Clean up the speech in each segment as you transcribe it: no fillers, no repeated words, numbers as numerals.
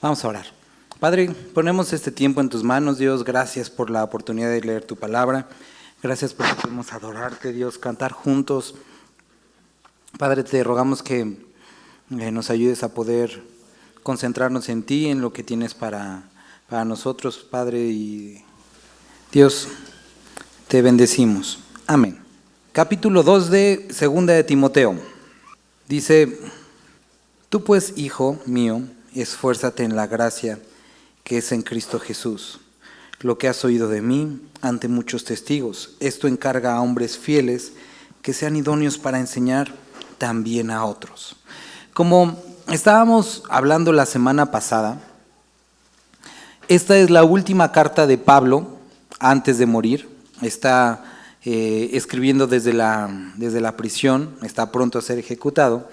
Vamos a orar. Padre, ponemos este tiempo en tus manos, Dios. Gracias por la oportunidad de leer tu palabra. Gracias porque podemos adorarte, Dios, cantar juntos. Padre, te rogamos que nos ayudes a poder concentrarnos en ti, en lo que tienes para nosotros, Padre. Y Dios, te bendecimos. Amén. Capítulo 2 de Segunda de Timoteo. Dice: Tú pues, hijo mío, esfuérzate en la gracia que es en Cristo Jesús. Lo que has oído de mí ante muchos testigos, esto encarga a hombres fieles que sean idóneos para enseñar también a otros. Como estábamos hablando la semana pasada, esta es la última carta de Pablo antes de morir. Está escribiendo desde la prisión, está pronto a ser ejecutado,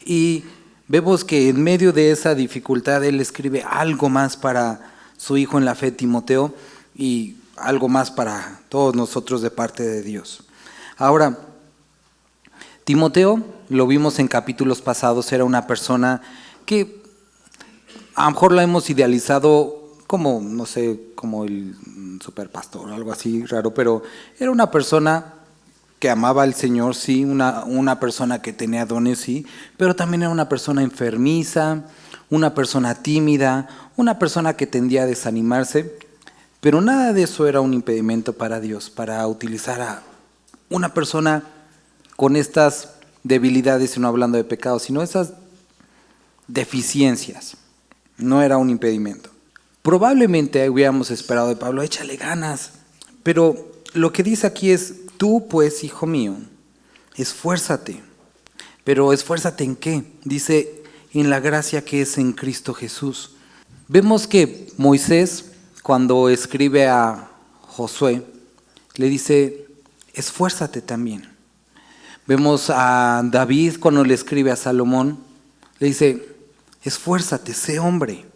y vemos que en medio de esa dificultad él escribe algo más para su hijo en la fe, Timoteo, y algo más para todos nosotros de parte de Dios. Ahora, Timoteo, lo vimos en capítulos pasados, era una persona que a lo mejor la hemos idealizado como, no sé, como el superpastor o algo así raro, pero era una persona que amaba al Señor, sí, una persona que tenía dones, sí, pero también era una persona enfermiza, una persona tímida, una persona que tendía a desanimarse, pero nada de eso era un impedimento para Dios, para utilizar a una persona con estas debilidades, y no hablando de pecados, sino esas deficiencias. No era un impedimento. Probablemente hubiéramos esperado de Pablo: échale ganas, pero lo que dice aquí es: tú pues, hijo mío, esfuérzate. Pero ¿esfuérzate en qué? Dice: en la gracia que es en Cristo Jesús. Vemos que Moisés, cuando escribe a Josué, le dice: esfuérzate también. Vemos a David cuando le escribe a Salomón, le dice: esfuérzate, sé hombre.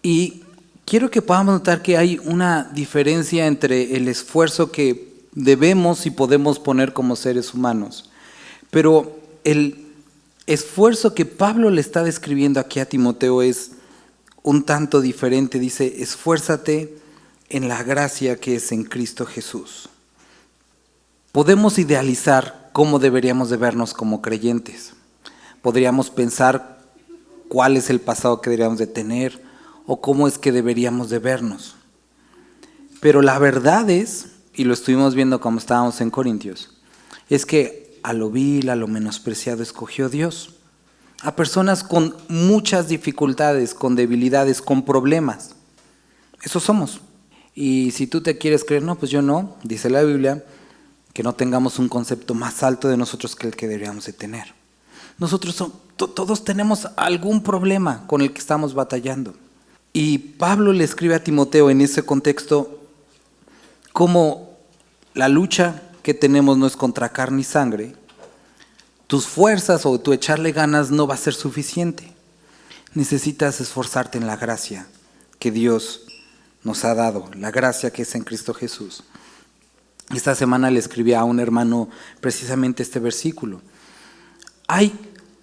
Y quiero que podamos notar que hay una diferencia entre el esfuerzo que debemos y podemos poner como seres humanos, pero el esfuerzo que Pablo le está describiendo aquí a Timoteo es un tanto diferente. Dice: esfuérzate en la gracia que es en Cristo Jesús. Podemos idealizar cómo deberíamos de vernos como creyentes. Podríamos pensar cuál es el pasado que deberíamos de tener o cómo es que deberíamos de vernos. Pero la verdad es, y lo estuvimos viendo como estábamos en Corintios, es que a lo vil, a lo menospreciado escogió Dios. A personas con muchas dificultades, con debilidades, con problemas. Eso somos. Y si tú te quieres creer, no, pues yo no. Dice la Biblia que no tengamos un concepto más alto de nosotros que el que deberíamos de tener. Nosotros todos tenemos algún problema con el que estamos batallando. Y Pablo le escribe a Timoteo en ese contexto como la lucha que tenemos no es contra carne y sangre. Tus fuerzas o tu echarle ganas no va a ser suficiente. Necesitas esforzarte en la gracia que Dios nos ha dado, la gracia que es en Cristo Jesús. Esta semana le escribí a un hermano precisamente este versículo. Hay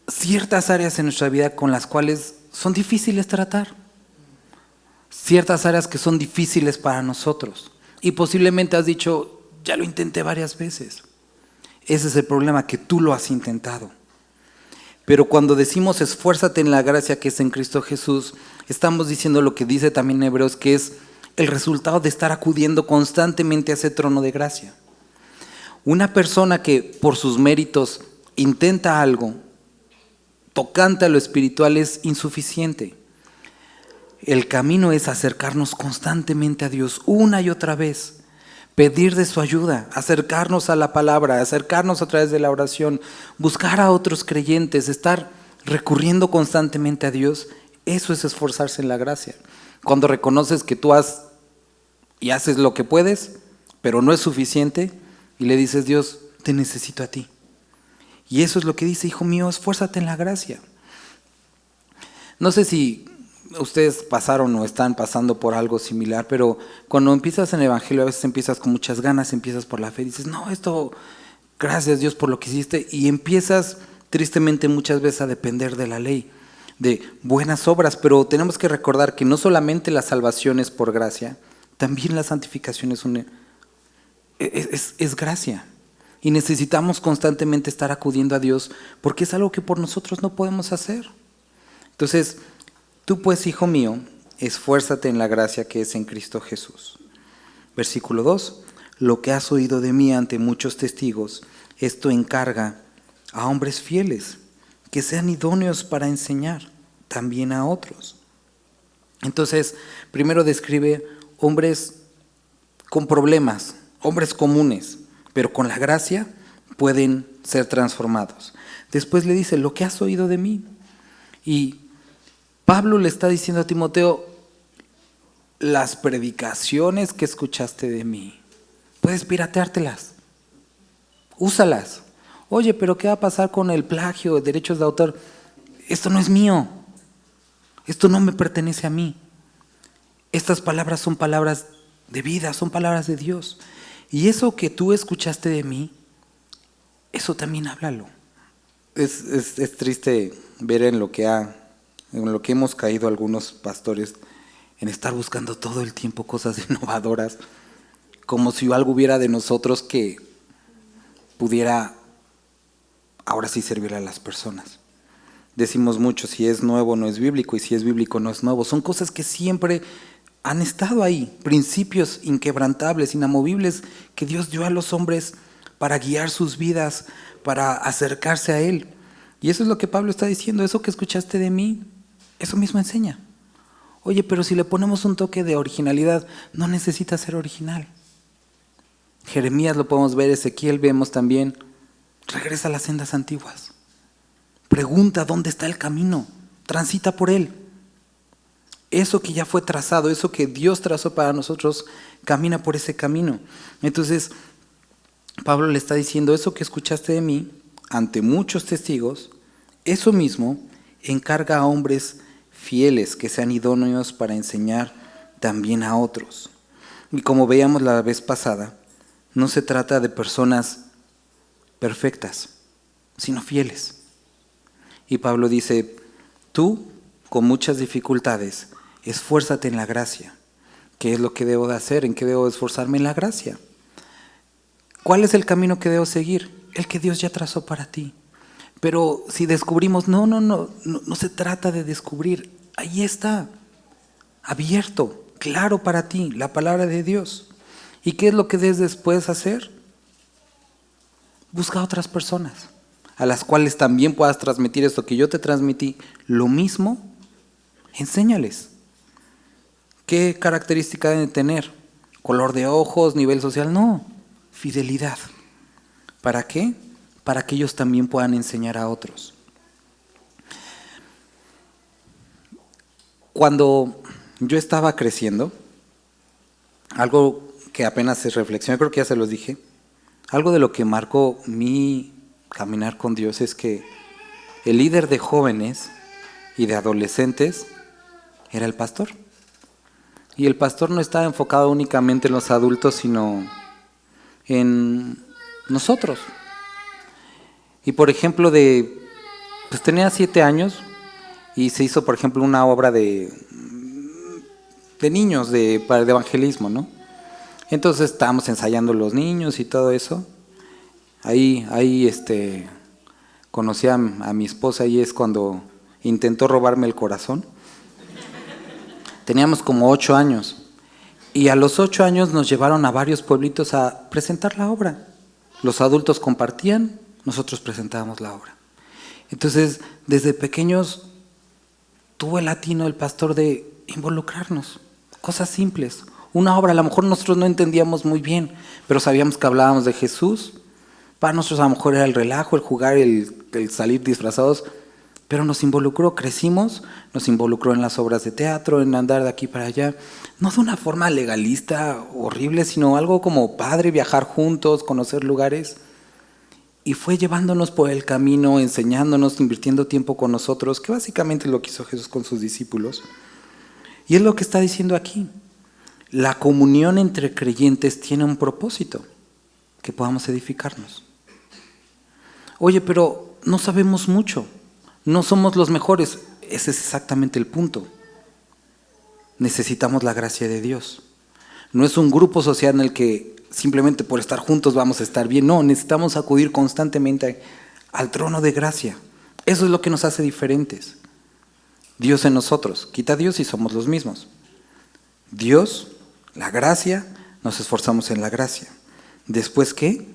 ciertas áreas en nuestra vida con las cuales son difíciles tratar. Ciertas áreas que son difíciles para nosotros. Y posiblemente has dicho: ya lo intenté varias veces. Ese es el problema, que tú lo has intentado. Pero cuando decimos esfuérzate en la gracia que es en Cristo Jesús, estamos diciendo lo que dice también Hebreos, que es el resultado de estar acudiendo constantemente a ese trono de gracia. Una persona que por sus méritos intenta algo tocante a lo espiritual es insuficiente. El camino es acercarnos constantemente a Dios una y otra vez, pedir de su ayuda, acercarnos a la palabra, acercarnos a través de la oración, buscar a otros creyentes, estar recurriendo constantemente a Dios. Eso es esforzarse en la gracia. Cuando reconoces que tú haces lo que puedes, pero no es suficiente, y le dices: Dios, te necesito a ti. Y eso es lo que dice: hijo mío, esfuérzate en la gracia. No sé si ustedes pasaron o están pasando por algo similar, pero cuando empiezas en el evangelio a veces empiezas con muchas ganas, empiezas por la fe y dices: no, esto Gracias Dios por lo que hiciste. Y empiezas tristemente muchas veces a depender de la ley, de buenas obras, pero tenemos que recordar que no solamente la salvación es por gracia, también la santificación es gracia. Y necesitamos constantemente estar acudiendo a Dios porque es algo que por nosotros no podemos hacer. Entonces, tú pues, hijo mío, esfuérzate en la gracia que es en Cristo Jesús. Versículo 2. Lo que has oído de mí ante muchos testigos, esto encarga a hombres fieles, que sean idóneos para enseñar también a otros. Entonces, primero describe hombres con problemas, hombres comunes, pero con la gracia pueden ser transformados. Después le dice, lo que has oído de mí. Y Pablo le está diciendo a Timoteo, las predicaciones que escuchaste de mí, puedes pirateártelas, úsalas. Oye, pero ¿qué va a pasar con el plagio, derechos de autor? Esto no es mío, esto no me pertenece a mí. Estas palabras son palabras de vida, son palabras de Dios. Y eso que tú escuchaste de mí, eso también háblalo. Es triste ver en lo que hemos caído algunos pastores, en estar buscando todo el tiempo cosas innovadoras, como si algo hubiera de nosotros que pudiera ahora sí servir a las personas. Decimos mucho, si es nuevo no es bíblico, y si es bíblico no es nuevo. Son cosas que siempre han estado ahí, principios inquebrantables, inamovibles, que Dios dio a los hombres para guiar sus vidas, para acercarse a Él. Y eso es lo que Pablo está diciendo, eso que escuchaste de mí, eso mismo enseña. Oye, pero si le ponemos un toque de originalidad, no necesita ser original. Jeremías lo podemos ver, Ezequiel vemos también. Regresa a las sendas antiguas. Pregunta dónde está el camino, transita por él. Eso que ya fue trazado, eso que Dios trazó para nosotros, camina por ese camino. Entonces, Pablo le está diciendo, eso que escuchaste de mí, ante muchos testigos, eso mismo encarga a hombres fieles que sean idóneos para enseñar también a otros. Y como veíamos la vez pasada, no se trata de personas perfectas, sino fieles. Y Pablo dice, tú, con muchas dificultades, esfuérzate en la gracia. ¿Qué es lo que debo de hacer? ¿En qué debo esforzarme? En la gracia. ¿Cuál es el camino que debo seguir? El que Dios ya trazó para ti. Pero si descubrimos, no se trata de descubrir. Ahí está, abierto, claro para ti, la palabra de Dios. ¿Y qué es lo que debes después hacer? Busca a otras personas, a las cuales también puedas transmitir esto que yo te transmití. Lo mismo, enséñales. ¿Qué característica deben tener? ¿Color de ojos, nivel social? No, fidelidad. ¿Para qué? Para que ellos también puedan enseñar a otros. Cuando yo estaba creciendo, algo que apenas se reflexionó, creo que ya se los dije, algo de lo que marcó mi caminar con Dios es que el líder de jóvenes y de adolescentes era el pastor. Y el pastor no estaba enfocado únicamente en los adultos, sino en nosotros. Y por ejemplo, pues tenía 7 años y se hizo, por ejemplo, una obra de niños para de evangelismo, ¿no? Entonces estábamos ensayando los niños y todo eso. Ahí conocí a mi esposa y es cuando intentó robarme el corazón. Teníamos como 8 años y a los 8 años nos llevaron a varios pueblitos a presentar la obra. Los adultos compartían, nosotros presentábamos la obra. Entonces, desde pequeños tuvo el atino el pastor de involucrarnos, cosas simples. Una obra, a lo mejor nosotros no entendíamos muy bien, pero sabíamos que hablábamos de Jesús. Para nosotros a lo mejor era el relajo, el jugar, el salir disfrazados, pero nos involucró, crecimos, nos involucró en las obras de teatro, en andar de aquí para allá, no de una forma legalista, horrible, sino algo como padre, viajar juntos, conocer lugares. Y fue llevándonos por el camino, enseñándonos, invirtiendo tiempo con nosotros, que básicamente es lo que hizo Jesús con sus discípulos. Y es lo que está diciendo aquí. La comunión entre creyentes tiene un propósito, que podamos edificarnos. Oye, pero no sabemos mucho, no somos los mejores. Ese es exactamente el punto. Necesitamos la gracia de Dios. No es un grupo social en el que simplemente por estar juntos vamos a estar bien. No, necesitamos acudir constantemente al trono de gracia. Eso es lo que nos hace diferentes. Dios en nosotros. Quita a Dios y somos los mismos. Dios, la gracia, nos esforzamos en la gracia. Después, ¿qué?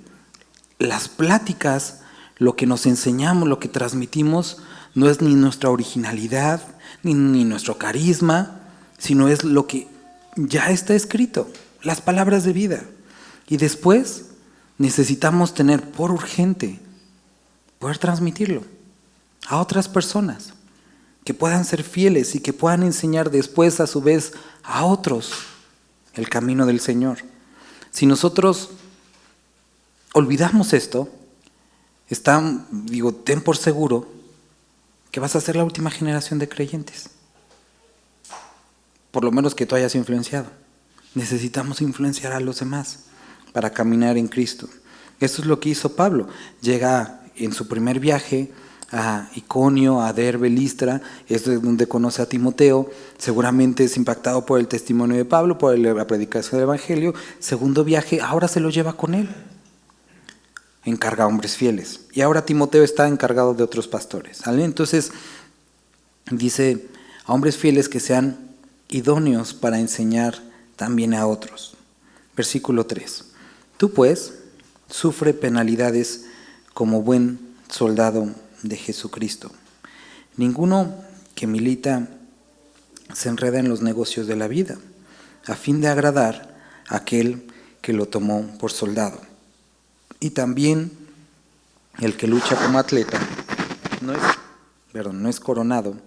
Las pláticas, lo que nos enseñamos, lo que transmitimos, no es ni nuestra originalidad, ni nuestro carisma, sino es lo que ya está escrito, las palabras de vida. Y después necesitamos tener por urgente poder transmitirlo a otras personas que puedan ser fieles y que puedan enseñar después a su vez a otros el camino del Señor. Si nosotros olvidamos esto, ten por seguro que vas a ser la última generación de creyentes. Por lo menos que tú hayas influenciado. Necesitamos influenciar a los demás para caminar en Cristo. Esto es lo que hizo Pablo. Llega en su primer viaje a Iconio, a Derbe, Listra. Esto es donde conoce a Timoteo. Seguramente es impactado por el testimonio de Pablo, por la predicación del Evangelio. Segundo viaje, ahora se lo lleva con él. Encarga a hombres fieles. Y ahora Timoteo está encargado de otros pastores. ¿Vale? Entonces dice a hombres fieles que sean idóneos para enseñar también a otros. Versículo 3. Tú pues sufre penalidades como buen soldado de Jesucristo. Ninguno que milita se enreda en los negocios de la vida, a fin de agradar a aquel que lo tomó por soldado. Y también el que lucha como atleta no es coronado,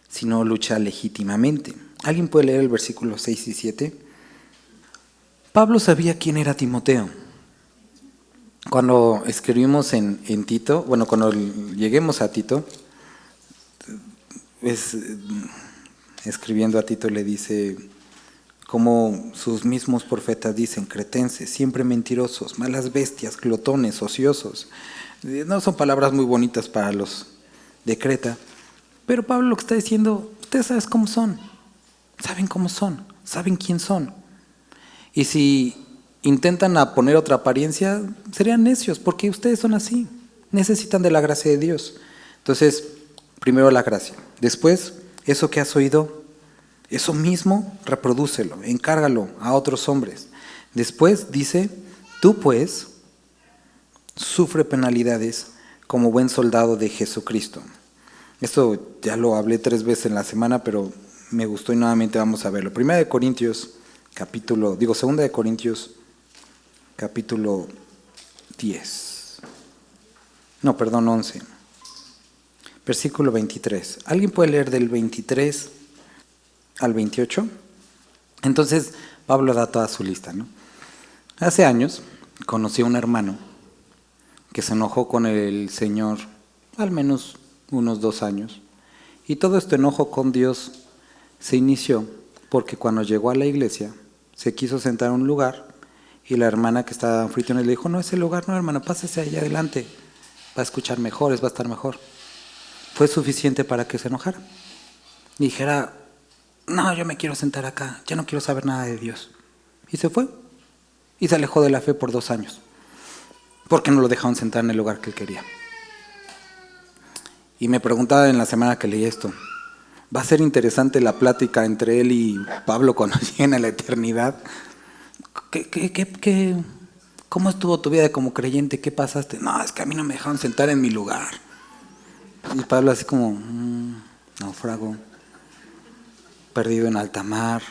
sino lucha legítimamente. ¿Alguien puede leer el versículo 6 y 7? Pablo sabía quién era Timoteo. Cuando escribimos en Tito, cuando lleguemos a Tito, escribiendo a Tito le dice, como sus mismos profetas dicen, cretenses, siempre mentirosos, malas bestias, glotones, ociosos. No son palabras muy bonitas para los de Creta, pero Pablo lo que está diciendo, ustedes saben cómo son, saben cómo son, saben quién son. Y si intentan poner otra apariencia, serían necios, porque ustedes son así, necesitan de la gracia de Dios. Entonces, primero la gracia, después, eso que has oído, eso mismo, reprodúcelo, encárgalo a otros hombres. Después dice, tú pues, sufre penalidades como buen soldado de Jesucristo. Esto ya lo hablé 3 veces en la semana, pero me gustó y nuevamente vamos a verlo. 2 de Corintios, capítulo 10. 11. Versículo 23. ¿Alguien puede leer del 23 al 28? Entonces, Pablo da toda su lista, ¿no? Hace años conocí a un hermano que se enojó con el Señor, al menos unos 2 años. Y todo este enojo con Dios se inició porque cuando llegó a la iglesia, se quiso sentar en un lugar y la hermana que estaba anfitriona le dijo, no, ese lugar no, hermano, pásese allá adelante, va a escuchar mejor, va a estar mejor. Fue suficiente para que se enojara. Y dijera, no, yo me quiero sentar acá, ya no quiero saber nada de Dios. Y se fue. Y se alejó de la fe por 2 años. Porque no lo dejaron sentar en el lugar que él quería. Y me preguntaba en la semana que leí esto, ¿va a ser interesante la plática entre él y Pablo cuando lleguen a la eternidad? ¿Cómo estuvo tu vida como creyente? ¿Qué pasaste? No, es que a mí no me dejaron sentar en mi lugar. Y Pablo así como, náufrago, perdido en alta mar,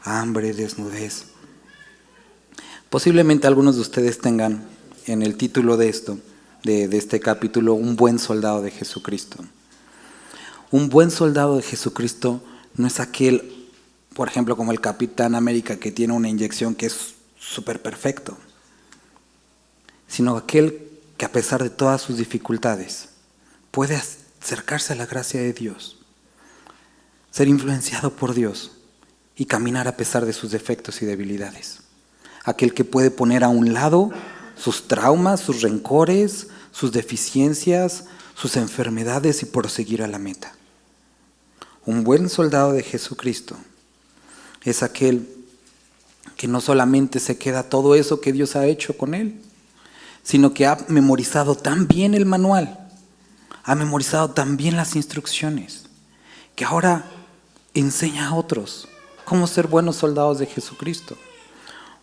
hambre, desnudez. Posiblemente algunos de ustedes tengan en el título de esto, de este capítulo, un buen soldado de Jesucristo. Un buen soldado de Jesucristo no es aquel, por ejemplo, como el Capitán América que tiene una inyección que es súper perfecto, sino aquel que a pesar de todas sus dificultades puede acercarse a la gracia de Dios, ser influenciado por Dios y caminar a pesar de sus defectos y debilidades. Aquel que puede poner a un lado sus traumas, sus rencores, sus deficiencias, sus enfermedades y proseguir a la meta. Un buen soldado de Jesucristo es aquel que no solamente se queda todo eso que Dios ha hecho con él, sino que ha memorizado tan bien el manual, ha memorizado tan bien las instrucciones, que ahora enseña a otros cómo ser buenos soldados de Jesucristo.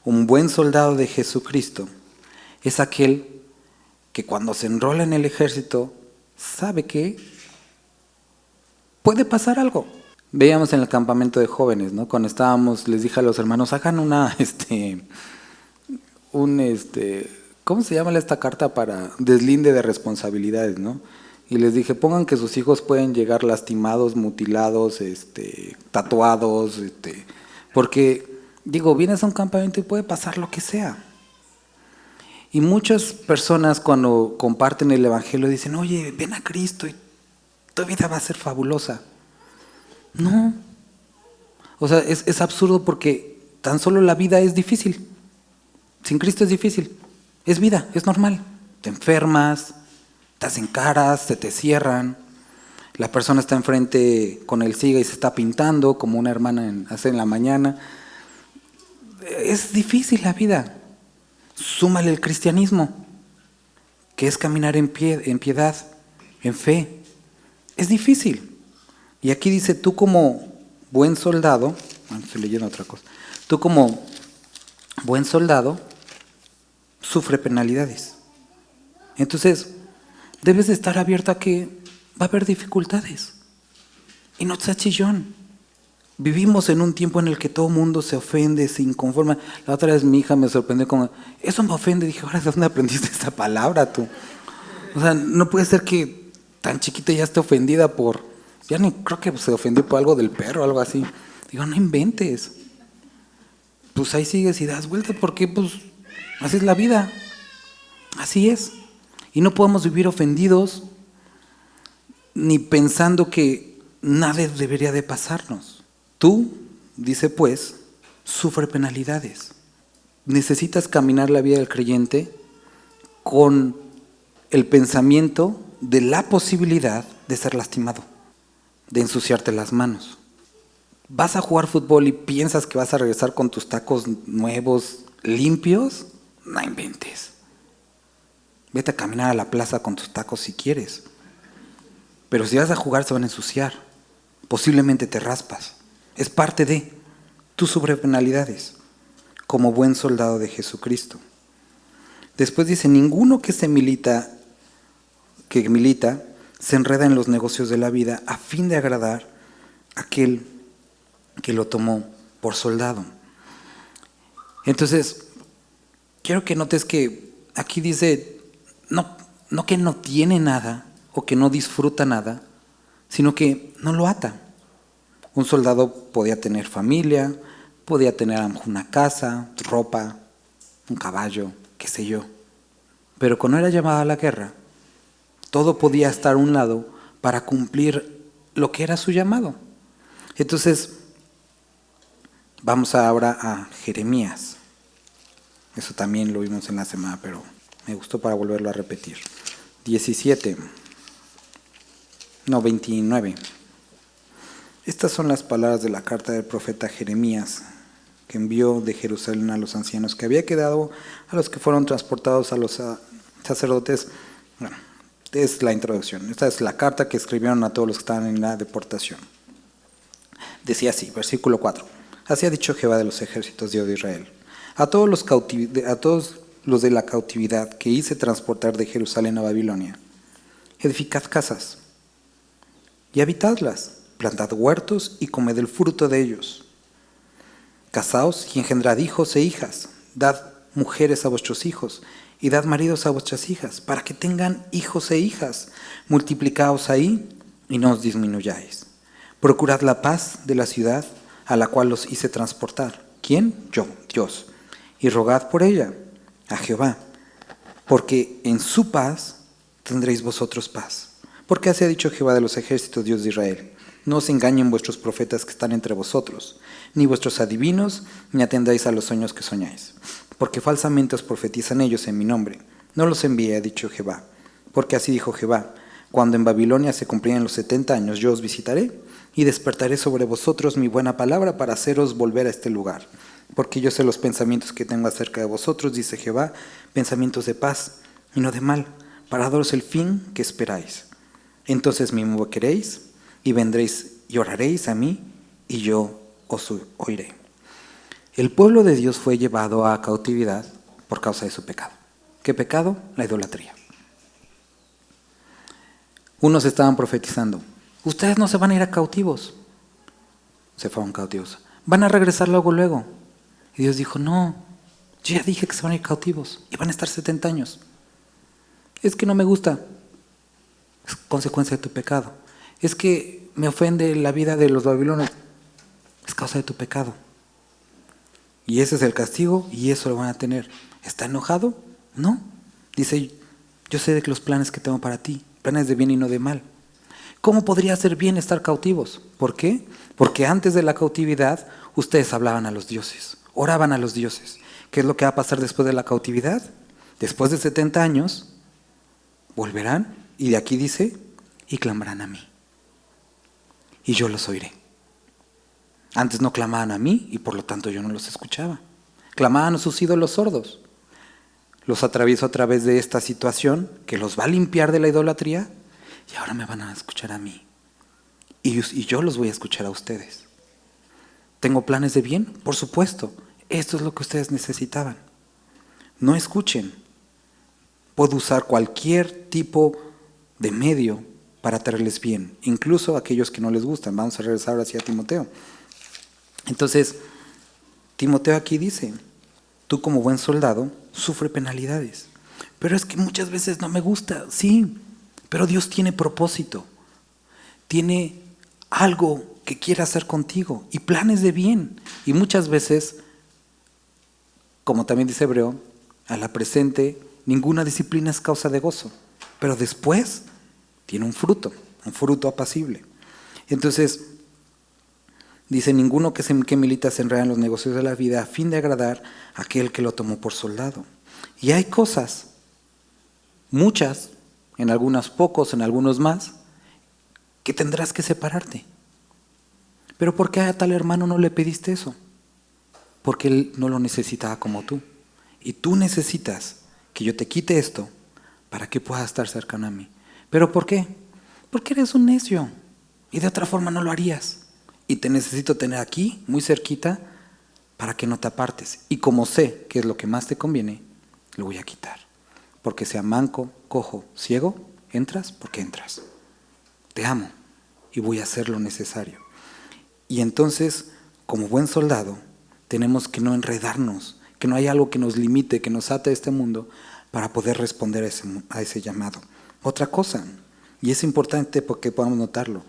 Un buen soldado de Jesucristo es aquel que cuando se enrola en el ejército sabe que puede pasar algo. Veíamos en el campamento de jóvenes, ¿no? Cuando estábamos, les dije a los hermanos, hagan ¿cómo se llama esta carta para deslinde de responsabilidades, ¿no? Y les dije, pongan que sus hijos pueden llegar lastimados, mutilados, tatuados, porque, vienes a un campamento y puede pasar lo que sea. Y muchas personas cuando comparten el evangelio dicen, oye, ven a Cristo y tu vida va a ser fabulosa. No. O sea, es absurdo porque tan solo la vida es difícil. Sin Cristo es difícil. Es vida, es normal. Te enfermas, te hacen caras, se te cierran. La persona está enfrente con el SIGA y se está pintando, como una hermana hace en la mañana. Es difícil la vida. Súmale el cristianismo, que es caminar en piedad, en fe. Es difícil. Y aquí dice, tú como buen soldado, estoy leyendo otra cosa, tú como buen soldado sufre penalidades. Entonces, debes de estar abierto a que va a haber dificultades. Y no seas chillón. Vivimos en un tiempo en el que todo el mundo se ofende, se inconforma. La otra vez mi hija me sorprendió con, eso me ofende. Dije, ahora, ¿de dónde aprendiste esta palabra tú? O sea, no puede ser que tan chiquita ya esté ofendida por, ya ni creo que se ofendió por algo del perro o algo así. Digo, no inventes. Pues ahí sigues y das vueltas porque pues así es la vida. Así es. Y no podemos vivir ofendidos ni pensando que nada debería de pasarnos. Tú, dice pues, sufre penalidades. Necesitas caminar la vida del creyente con el pensamiento de la posibilidad de ser lastimado, de ensuciarte las manos. ¿Vas a jugar fútbol y piensas que vas a regresar con tus tacos nuevos, limpios? No inventes. Vete a caminar a la plaza con tus tacos si quieres. Pero si vas a jugar se van a ensuciar. Posiblemente te raspas. Es parte de tus sobrepenalidades como buen soldado de Jesucristo. Después dice, ninguno que milita se enreda en los negocios de la vida a fin de agradar a aquel que lo tomó por soldado. Entonces, quiero que notes que aquí dice, no que no tiene nada o que no disfruta nada, sino que no lo ata. Un soldado podía tener familia, podía tener una casa, ropa, un caballo, qué sé yo. Pero cuando era llamado a la guerra, todo podía estar a un lado para cumplir lo que era su llamado. Entonces, vamos ahora a Jeremías. Eso también lo vimos en la semana, pero me gustó para volverlo a repetir. 29. Estas son las palabras de la carta del profeta Jeremías, que envió de Jerusalén a los ancianos, que había quedado a los que fueron transportados a los sacerdotes. Bueno, es la introducción. Esta es la carta que escribieron a todos los que estaban en la deportación. Decía así, versículo 4. Así ha dicho Jehová de los ejércitos, Dios de Israel. A todos los de la cautividad que hice transportar de Jerusalén a Babilonia, edificad casas y habitadlas. Plantad huertos y comed el fruto de ellos. Casaos y engendrad hijos e hijas. Dad mujeres a vuestros hijos y dad maridos a vuestras hijas, para que tengan hijos e hijas. Multiplicaos ahí y no os disminuyáis. Procurad la paz de la ciudad a la cual os hice transportar. ¿Quién? Yo, Dios. Y rogad por ella a Jehová, porque en su paz tendréis vosotros paz. Porque así ha dicho Jehová de los ejércitos, Dios de Israel. No os engañen vuestros profetas que están entre vosotros, ni vuestros adivinos, ni atendáis a los sueños que soñáis. Porque falsamente os profetizan ellos en mi nombre. No los envié, ha dicho Jehová. Porque así dijo Jehová: cuando en Babilonia se cumplieran los 70 años, yo os visitaré y despertaré sobre vosotros mi buena palabra para haceros volver a este lugar. Porque yo sé los pensamientos que tengo acerca de vosotros, dice Jehová, pensamientos de paz y no de mal, para daros el fin que esperáis. Entonces me invocaréis y vendréis y oraréis a mí y yo os oiré. El pueblo de Dios fue llevado a cautividad por causa de su pecado. ¿Qué pecado? La idolatría. Unos estaban profetizando: ustedes no se van a ir a cautivos. Se fueron cautivos. Van a regresar luego. Y Dios dijo: no, yo ya dije que se van a ir cautivos y van a estar 70 años. Es que no me gusta. Es consecuencia de tu pecado. Es que me ofende la vida de los babilonios. Es causa de tu pecado. Y ese es el castigo y eso lo van a tener. ¿Está enojado? No. Dice: yo sé de los planes que tengo para ti, planes de bien y no de mal. ¿Cómo podría ser bien estar cautivos? ¿Por qué? Porque antes de la cautividad ustedes hablaban a los dioses, oraban a los dioses. ¿Qué es lo que va a pasar después de la cautividad? Después de 70 años volverán, y de aquí dice, y clamarán a mí. Y yo los oiré. Antes no clamaban a mí y por lo tanto yo no los escuchaba. Clamaban a sus ídolos sordos. Los atravieso a través de esta situación que los va a limpiar de la idolatría y ahora me van a escuchar a mí. Y yo los voy a escuchar a ustedes. ¿Tengo planes de bien? Por supuesto. Esto es lo que ustedes necesitaban. No escuchen. Puedo usar cualquier tipo de medio para traerles bien, incluso a aquellos que no les gustan. Vamos a regresar ahora hacia Timoteo. Entonces, Timoteo aquí dice: tú como buen soldado sufre penalidades. Pero es que muchas veces no me gusta, sí, pero Dios tiene propósito, tiene algo que quiere hacer contigo y planes de bien. Y muchas veces, como también dice Hebreo, a la presente ninguna disciplina es causa de gozo, pero después tiene un fruto apacible. Entonces, dice: ninguno que milita se enreda en los negocios de la vida a fin de agradar a aquel que lo tomó por soldado. Y hay cosas, muchas, en algunos pocos, en algunos más, que tendrás que separarte. ¿Pero por qué a tal hermano no le pediste eso? Porque él no lo necesitaba como tú. Y tú necesitas que yo te quite esto para que puedas estar cercano a mí. ¿Pero por qué? Porque eres un necio y de otra forma no lo harías. Y te necesito tener aquí, muy cerquita, para que no te apartes. Y como sé que es lo que más te conviene, lo voy a quitar. Porque sea manco, cojo, ciego, entras porque entras. Te amo y voy a hacer lo necesario. Y entonces, como buen soldado, tenemos que no enredarnos, que no haya algo que nos limite, que nos ate a este mundo, para poder responder a ese llamado. Otra cosa, y es importante porque podamos notarlo: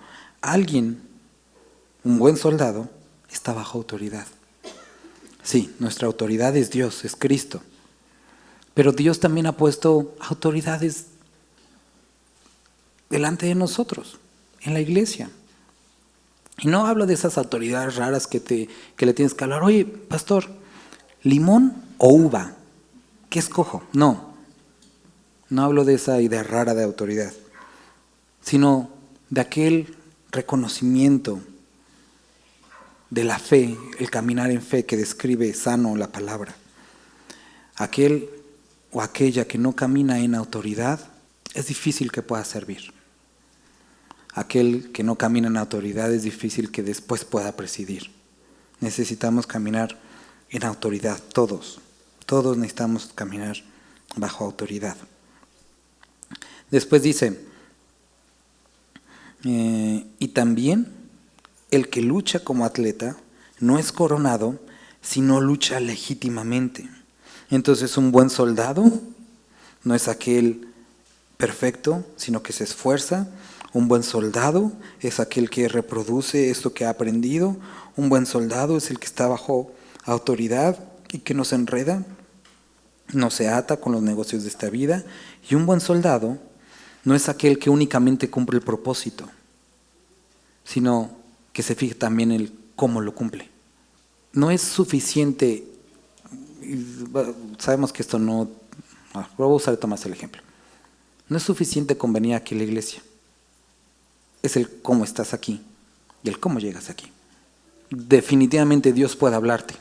un buen soldado, está bajo autoridad. Sí, nuestra autoridad es Dios, es Cristo. Pero Dios también ha puesto autoridades delante de nosotros, en la iglesia. Y no hablo de esas autoridades raras que le tienes que hablar: oye, pastor, ¿limón o uva? ¿Qué escojo? No hablo de esa idea rara de autoridad, sino de aquel reconocimiento de la fe, el caminar en fe que describe sano la palabra. Aquel o aquella que no camina en autoridad, es difícil que pueda servir. Aquel que no camina en autoridad, es difícil que después pueda presidir. Necesitamos caminar en autoridad, todos necesitamos caminar bajo autoridad. Después dice, y también el que lucha como atleta no es coronado, sino lucha legítimamente. Entonces, un buen soldado no es aquel perfecto, sino que se esfuerza. Un buen soldado es aquel que reproduce esto que ha aprendido. Un buen soldado es el que está bajo autoridad y que no se enreda, no se ata con los negocios de esta vida. Y un buen soldado no es aquel que únicamente cumple el propósito, sino que se fija también en cómo lo cumple. No es suficiente, sabemos que esto no, voy a usar Tomás el ejemplo. No es suficiente con venir aquí a la iglesia. Es el cómo estás aquí y el cómo llegas aquí. Definitivamente Dios puede hablarte,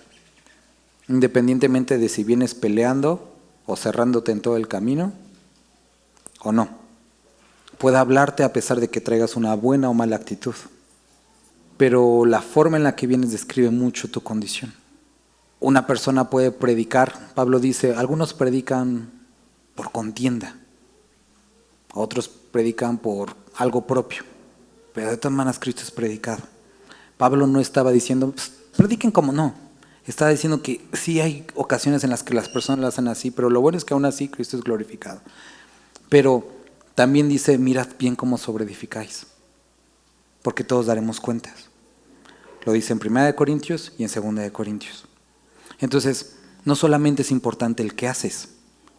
independientemente de si vienes peleando o cerrándote en todo el camino o no. Puede hablarte a pesar de que traigas una buena o mala actitud. Pero la forma en la que vienes describe mucho tu condición. Una persona puede predicar, Pablo dice, algunos predican por contienda, otros predican por algo propio, pero de todas maneras Cristo es predicado. Pablo no estaba diciendo, pues, prediquen como no, estaba diciendo que sí hay ocasiones en las que las personas lo hacen así, pero lo bueno es que aún así Cristo es glorificado. Pero también dice, mirad bien cómo sobreedificáis, porque todos daremos cuentas. Lo dice en 1 Corintios y en 2 Corintios. Entonces, no solamente es importante el qué haces,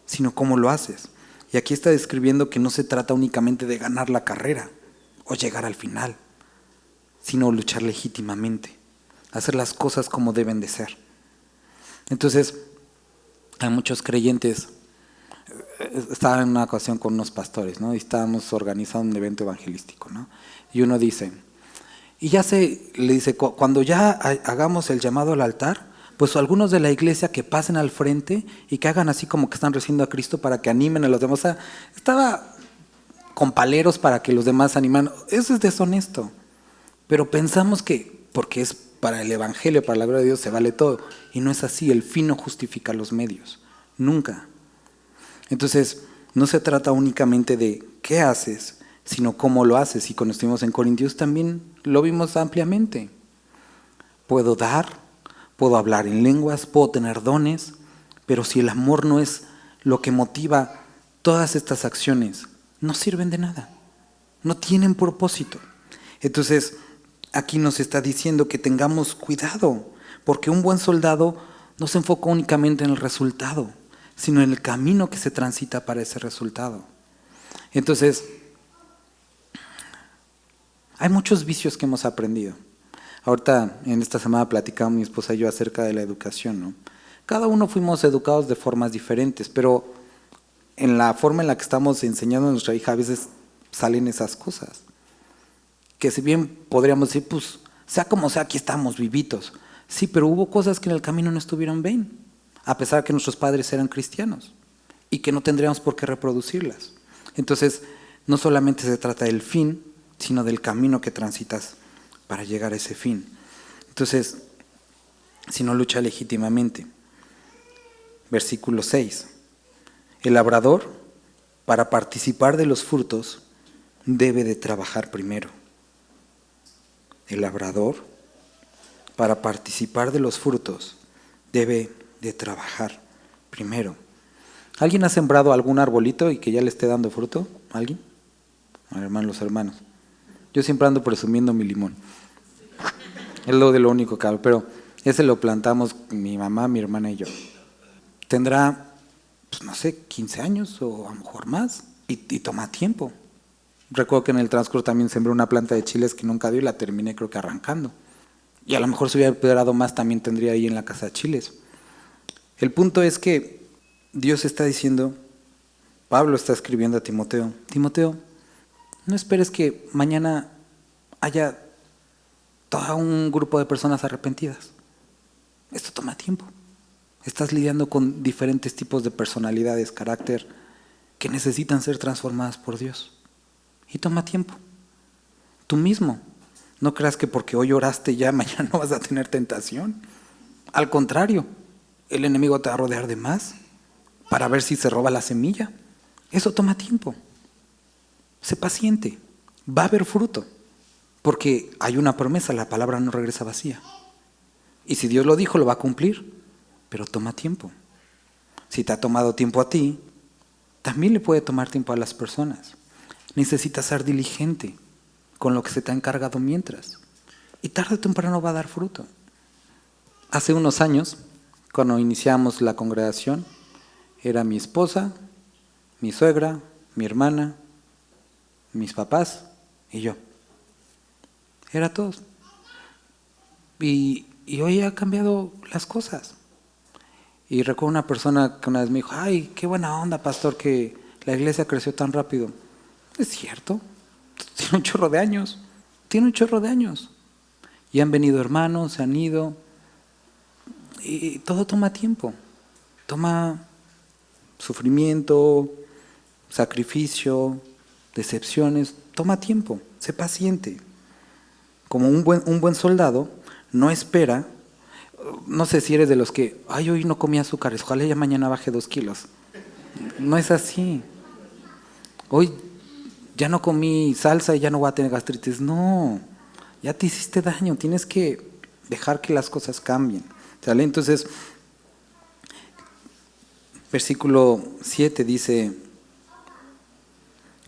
sino cómo lo haces. Y aquí está describiendo que no se trata únicamente de ganar la carrera o llegar al final, sino luchar legítimamente, hacer las cosas como deben de ser. Entonces, hay muchos creyentes. Estaba en una ocasión con unos pastores, ¿no? Y estábamos organizando un evento evangelístico, ¿no? Y uno dice, le dice, cuando ya hagamos el llamado al altar, pues algunos de la iglesia que pasen al frente y que hagan así como que están recibiendo a Cristo para que animen a los demás. O sea, estaba con paleros para que los demás animan. Eso es deshonesto. Pero pensamos que, porque es para el evangelio, para la gloria de Dios, se vale todo. Y no es así, el fin no justifica los medios. Nunca. Entonces, no se trata únicamente de qué haces, sino cómo lo haces. Y cuando estuvimos en Corintios también lo vimos ampliamente. Puedo dar, puedo hablar en lenguas, puedo tener dones, pero si el amor no es lo que motiva todas estas acciones, no sirven de nada, no tienen propósito. Entonces, aquí nos está diciendo que tengamos cuidado, porque un buen soldado no se enfoca únicamente en el resultado, sino en el camino que se transita para ese resultado. Entonces, hay muchos vicios que hemos aprendido. Ahorita, en esta semana platicamos mi esposa y yo acerca de la educación, ¿no? Cada uno fuimos educados de formas diferentes, pero en la forma en la que estamos enseñando a nuestra hija a veces salen esas cosas. Que si bien podríamos decir, pues, sea como sea, aquí estamos vivitos. Sí, pero hubo cosas que en el camino no estuvieron bien, a pesar de que nuestros padres eran cristianos y que no tendríamos por qué reproducirlas. Entonces, no solamente se trata del fin, sino del camino que transitas para llegar a ese fin. Entonces, si no lucha legítimamente. Versículo 6. El labrador, para participar de los frutos, debe de trabajar primero. El labrador, para participar de los frutos, debe de trabajar primero. ¿Alguien ha sembrado algún arbolito y que ya le esté dando fruto? ¿Alguien? Los hermanos. Yo siempre ando presumiendo mi limón. Es lo de lo único que hago, pero ese lo plantamos mi mamá, mi hermana y yo. Tendrá, pues no sé, 15 años o a lo mejor más, y toma tiempo. Recuerdo que en el transcurso también sembré una planta de chiles que nunca dio y la terminé creo que arrancando. Y a lo mejor si hubiera esperado más también tendría ahí en la casa chiles. El punto es que Dios está diciendo, Pablo está escribiendo a Timoteo, Timoteo, no esperes que mañana haya todo un grupo de personas arrepentidas. Esto toma tiempo. Estás lidiando con diferentes tipos de personalidades, carácter, que necesitan ser transformadas por Dios. Y toma tiempo. Tú mismo. No creas que porque hoy oraste ya mañana no vas a tener tentación. Al contrario, el enemigo te va a rodear de más para ver si se roba la semilla. Eso toma tiempo. Sé paciente. Va a haber fruto. Porque hay una promesa, la palabra no regresa vacía. Y si Dios lo dijo, lo va a cumplir. Pero toma tiempo. Si te ha tomado tiempo a ti, también le puede tomar tiempo a las personas. Necesitas ser diligente con lo que se te ha encargado mientras. Y tarde o temprano va a dar fruto. Hace unos años, cuando iniciamos la congregación, era mi esposa, mi suegra, mi hermana, mis papás y yo. Era todos. Y hoy ha cambiado las cosas. Y recuerdo una persona que una vez me dijo, ay, qué buena onda, pastor, que la iglesia creció tan rápido. Es cierto, tiene un chorro de años, tiene un chorro de años. Y han venido hermanos, se han ido, y todo toma tiempo, toma sufrimiento, sacrificio, decepciones, toma tiempo, sé paciente. Como un buen soldado no espera, no sé si eres de los que, ay, hoy no comí azúcares, ojalá ya mañana baje 2 kilos. No es así. Hoy ya no comí salsa y ya no voy a tener gastritis. No, ya te hiciste daño, tienes que dejar que las cosas cambien. ¿Sale? Entonces, versículo 7 dice,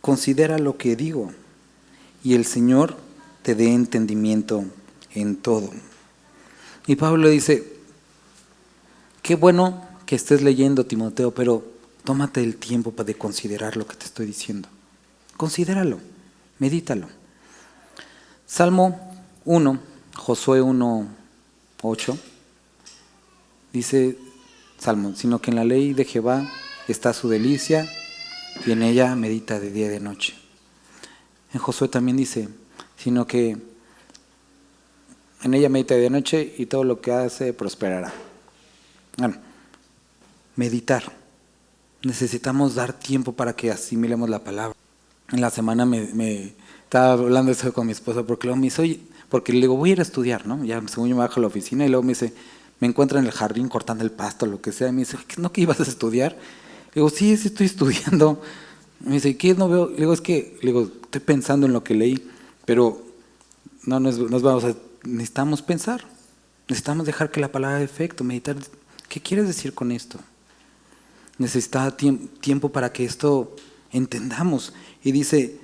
considera lo que digo y el Señor te dé entendimiento en todo. Y Pablo dice, qué bueno que estés leyendo, Timoteo, pero tómate el tiempo para considerar lo que te estoy diciendo. Considéralo, medítalo. Salmo 1, Josué 1, 8, dice, Salmo, sino que en la ley de Jehová está su delicia y en ella medita de día y de noche. En Josué también dice, sino que en ella medita de noche y todo lo que hace prosperará. Bueno, meditar. Necesitamos dar tiempo para que asimilemos la palabra. En la semana me estaba hablando eso con mi esposa porque luego me dice, oye, porque le digo, voy a ir a estudiar, ¿no? Ya según yo me bajo a la oficina y luego me dice, me encuentra en el jardín cortando el pasto, lo que sea, y me dice, ¿no que ibas a estudiar? Le digo, sí estoy estudiando. Me dice, ¿qué no veo? Le digo, estoy pensando en lo que leí, pero no nos vamos a, necesitamos pensar, necesitamos dejar que la palabra haga efecto, meditar. ¿Qué quieres decir con esto? Necesita tiempo para que esto entendamos. Y dice,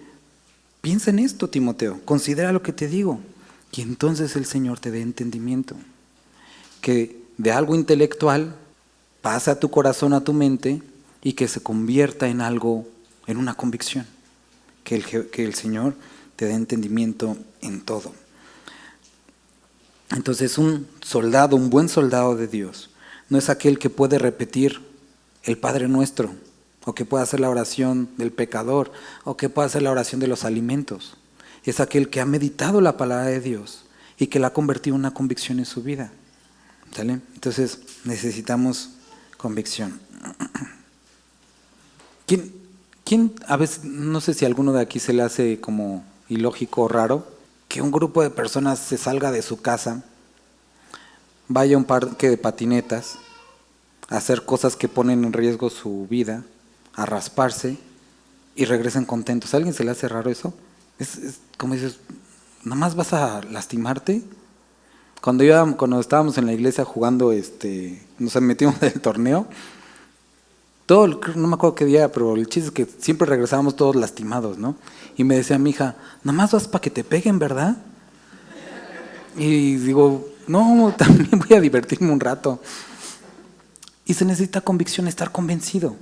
piensa en esto, Timoteo, considera lo que te digo, y entonces el Señor te dé entendimiento. Que de algo intelectual pase a tu corazón, a tu mente, y que se convierta en algo, en una convicción. Que el Señor te dé entendimiento en todo. Entonces un buen soldado de Dios, no es aquel que puede repetir el Padre Nuestro, o que pueda hacer la oración del pecador, o que pueda hacer la oración de los alimentos. Es aquel que ha meditado la palabra de Dios y que la ha convertido en una convicción en su vida. ¿Sale? Entonces necesitamos convicción. ¿Quién a veces, no sé si a alguno de aquí se le hace como ilógico o raro, que un grupo de personas se salga de su casa, vaya a un parque de patinetas, a hacer cosas que ponen en riesgo su vida, a rasparse y regresen contentos? ¿A alguien se le hace raro eso? Es como dices, ¿nada más vas a lastimarte? Cuando estábamos en la iglesia jugando, nos metimos en el torneo, no me acuerdo qué día, pero el chiste es que siempre regresábamos todos lastimados, ¿no? Y me decía mi hija, nada más vas para que te peguen, ¿verdad? Y digo, no, también voy a divertirme un rato. Y se necesita convicción, estar convencido.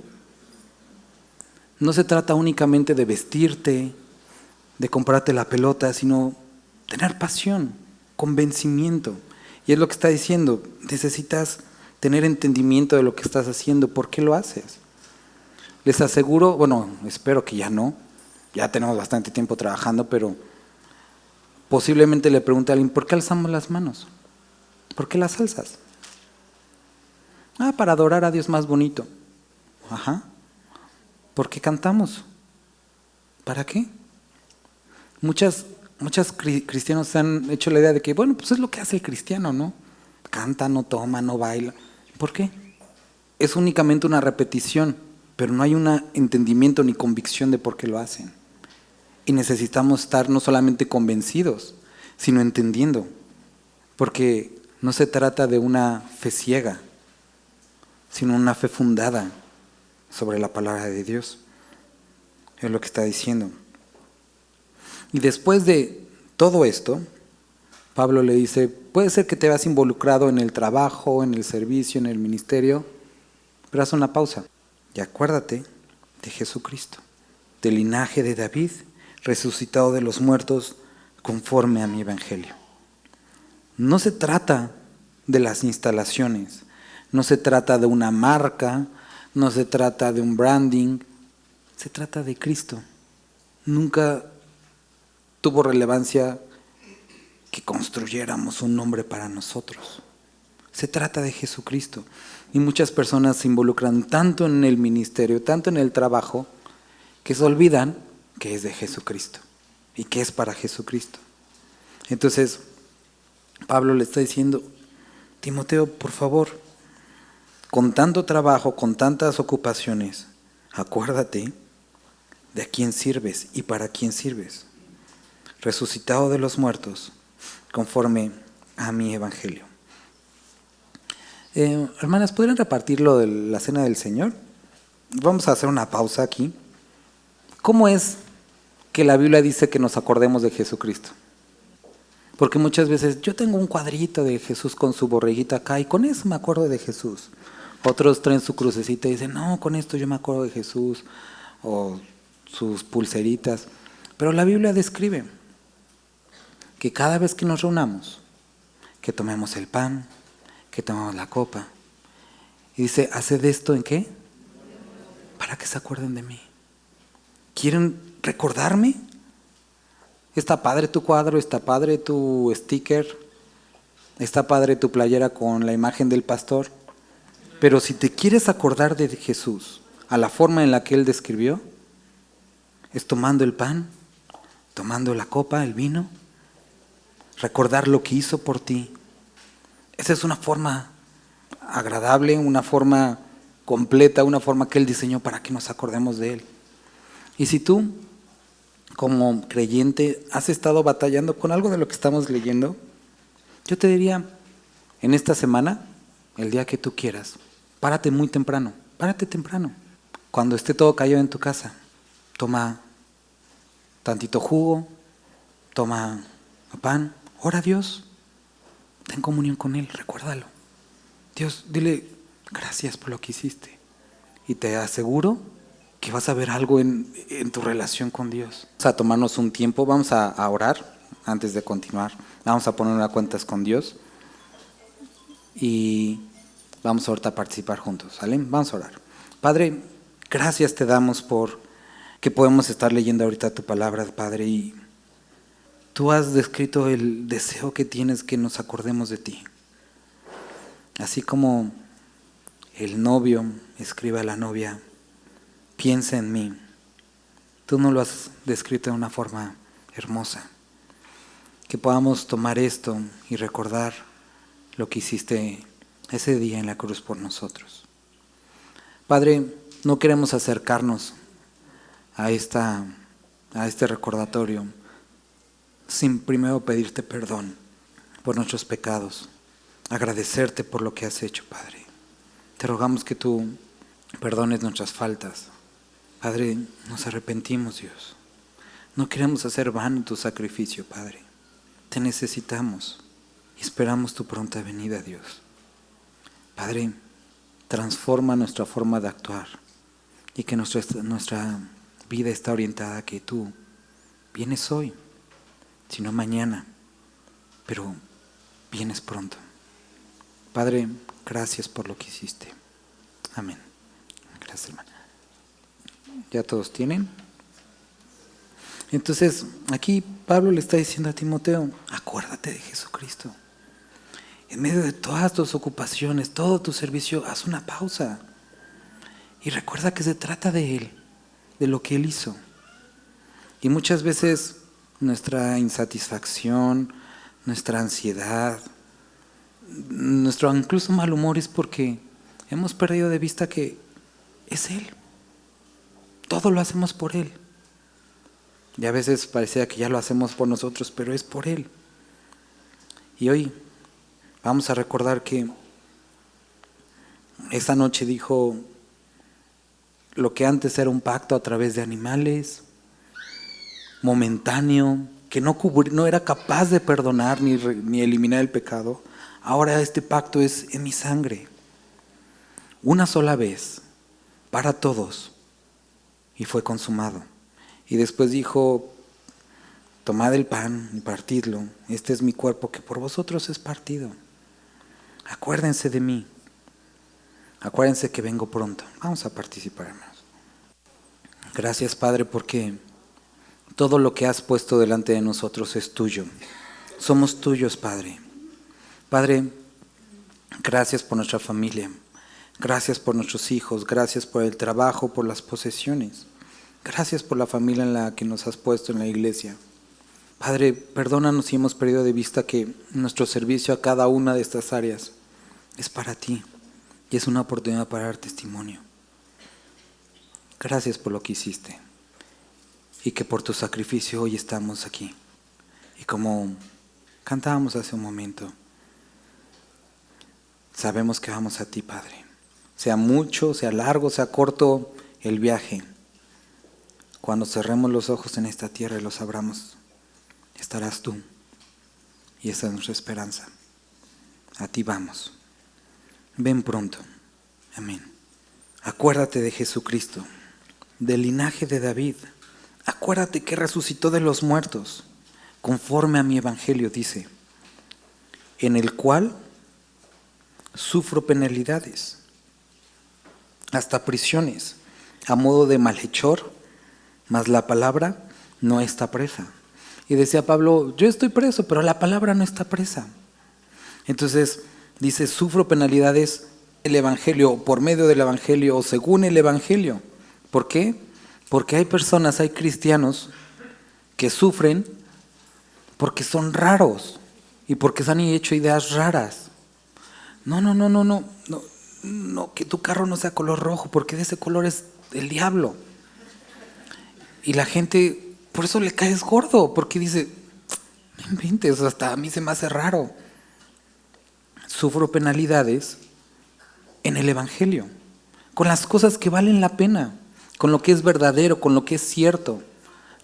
No se trata únicamente de vestirte, de comprarte la pelota, sino tener pasión, convencimiento. Y es lo que está diciendo, necesitas tener entendimiento de lo que estás haciendo, ¿por qué lo haces? Les aseguro, bueno, espero que ya no, ya tenemos bastante tiempo trabajando, pero posiblemente le pregunte a alguien, ¿por qué alzamos las manos? ¿Por qué las alzas? Para adorar a Dios más bonito. Ajá. ¿Por qué cantamos? ¿Para qué? Muchos cristianos se han hecho la idea de que, bueno, pues es lo que hace el cristiano, ¿no? Canta, no toma, no baila. ¿Por qué? Es únicamente una repetición, pero no hay un entendimiento ni convicción de por qué lo hacen. Y necesitamos estar no solamente convencidos, sino entendiendo. Porque no se trata de una fe ciega, sino una fe fundada sobre la palabra de Dios. Es lo que está diciendo. Y después de todo esto, Pablo le dice, puede ser que te veas involucrado en el trabajo, en el servicio, en el ministerio, pero haz una pausa y acuérdate de Jesucristo, del linaje de David, resucitado de los muertos conforme a mi evangelio. No se trata de las instalaciones, no se trata de una marca, no se trata de un branding, Se trata de Cristo. Nunca tuvo relevancia que construyéramos un nombre para nosotros. Se trata de Jesucristo. Y muchas personas se involucran tanto en el ministerio, tanto en el trabajo, que se olvidan que es de Jesucristo y que es para Jesucristo. Entonces, Pablo le está diciendo, Timoteo, por favor, con tanto trabajo, con tantas ocupaciones, acuérdate de a quién sirves y para quién sirves. Resucitado de los muertos, conforme a mi evangelio. Hermanas, ¿podrían repartir lo de la cena del Señor? Vamos a hacer una pausa aquí. ¿Cómo es que la Biblia dice que nos acordemos de Jesucristo? Porque muchas veces yo tengo un cuadrito de Jesús con su borreguita acá y con eso me acuerdo de Jesús. Otros traen su crucecita y dicen, no, con esto yo me acuerdo de Jesús, o sus pulseritas. Pero la Biblia describe que cada vez que nos reunamos, que tomemos el pan, que tomemos la copa, y dice, ¿haced esto en qué? Para que se acuerden de mí. ¿Quieren recordarme? Está padre tu cuadro, está padre tu sticker, está padre tu playera con la imagen del pastor, pero si te quieres acordar de Jesús a la forma en la que Él describió, es tomando el pan, tomando la copa, el vino, recordar lo que hizo por ti. Esa es una forma agradable, una forma completa, una forma que Él diseñó para que nos acordemos de Él. Y si tú, como creyente, has estado batallando con algo de lo que estamos leyendo, yo te diría, en esta semana, el día que tú quieras, párate muy temprano, párate temprano. Cuando esté todo callado en tu casa, toma tantito jugo, toma pan, ora a Dios, ten comunión con Él, recuérdalo. Dios, dile gracias por lo que hiciste. Y te aseguro que vas a ver algo en tu relación con Dios. Vamos a tomarnos un tiempo, vamos a orar antes de continuar. Vamos a poner unas cuentas con Dios y vamos ahorita a participar juntos, ¿sale? Vamos a orar. Padre, gracias te damos por que podemos estar leyendo ahorita tu palabra, Padre, y tú has descrito el deseo que tienes que nos acordemos de ti. Así como el novio escribe a la novia, piensa en mí. Tú nos lo has descrito de una forma hermosa. Que podamos tomar esto y recordar lo que hiciste ese día en la cruz por nosotros. Padre, no queremos acercarnos a este recordatorio sin primero pedirte perdón por nuestros pecados, agradecerte por lo que has hecho, Padre. Te rogamos que tú perdones nuestras faltas. Padre, nos arrepentimos, Dios. No queremos hacer vano tu sacrificio, Padre. Te necesitamos y esperamos tu pronta venida, Dios. Padre, transforma nuestra forma de actuar y que nuestra vida está orientada a que tú vienes hoy, sino mañana, pero vienes pronto. Padre, gracias por lo que hiciste. Amén. Gracias, hermana. ¿Ya todos tienen? Entonces, aquí Pablo le está diciendo a Timoteo, acuérdate de Jesucristo. En medio de todas tus ocupaciones, todo tu servicio, haz una pausa. Y recuerda que se trata de Él, de lo que Él hizo. Y muchas veces nuestra insatisfacción, nuestra ansiedad, nuestro incluso mal humor es porque hemos perdido de vista que es Él. Todo lo hacemos por Él. Y a veces parecía que ya lo hacemos por nosotros, pero es por Él. Y hoy vamos a recordar que esa noche dijo lo que antes era un pacto a través de animales, momentáneo, que no era capaz de perdonar ni eliminar el pecado. Ahora este pacto es en mi sangre. Una sola vez, para todos. Y fue consumado. Y después dijo, tomad el pan y partidlo. Este es mi cuerpo que por vosotros es partido. Acuérdense de mí. Acuérdense que vengo pronto. Vamos a participar, hermanos. Gracias, Padre, porque todo lo que has puesto delante de nosotros es tuyo. Somos tuyos, Padre. Padre, gracias por nuestra familia. Gracias por nuestros hijos. Gracias por el trabajo, por las posesiones. Gracias por la familia en la que nos has puesto en la iglesia. Padre, perdónanos si hemos perdido de vista que nuestro servicio a cada una de estas áreas es para ti y es una oportunidad para dar testimonio. Gracias por lo que hiciste y que por tu sacrificio hoy estamos aquí. Y como cantábamos hace un momento, sabemos que vamos a ti, Padre. Sea mucho, sea largo, sea corto el viaje. Cuando cerremos los ojos en esta tierra y los abramos, estarás tú. Y esa es nuestra esperanza. A ti vamos. Ven pronto. Amén. Acuérdate de Jesucristo, del linaje de David. Acuérdate que resucitó de los muertos, conforme a mi evangelio, dice, en el cual sufro penalidades, hasta prisiones, a modo de malhechor, mas la palabra no está presa. Y decía Pablo, yo estoy preso, pero la palabra no está presa. Entonces dice, sufro penalidades el evangelio, por medio del evangelio o según el evangelio. ¿Por qué? Porque hay personas, hay cristianos que sufren porque son raros y porque se han hecho ideas raras. No, que tu carro no sea color rojo, porque de ese color es el diablo. Y la gente, por eso le caes gordo, porque dice, no inventes, hasta a mí se me hace raro. Sufro penalidades en el evangelio, con las cosas que valen la pena, con lo que es verdadero, con lo que es cierto,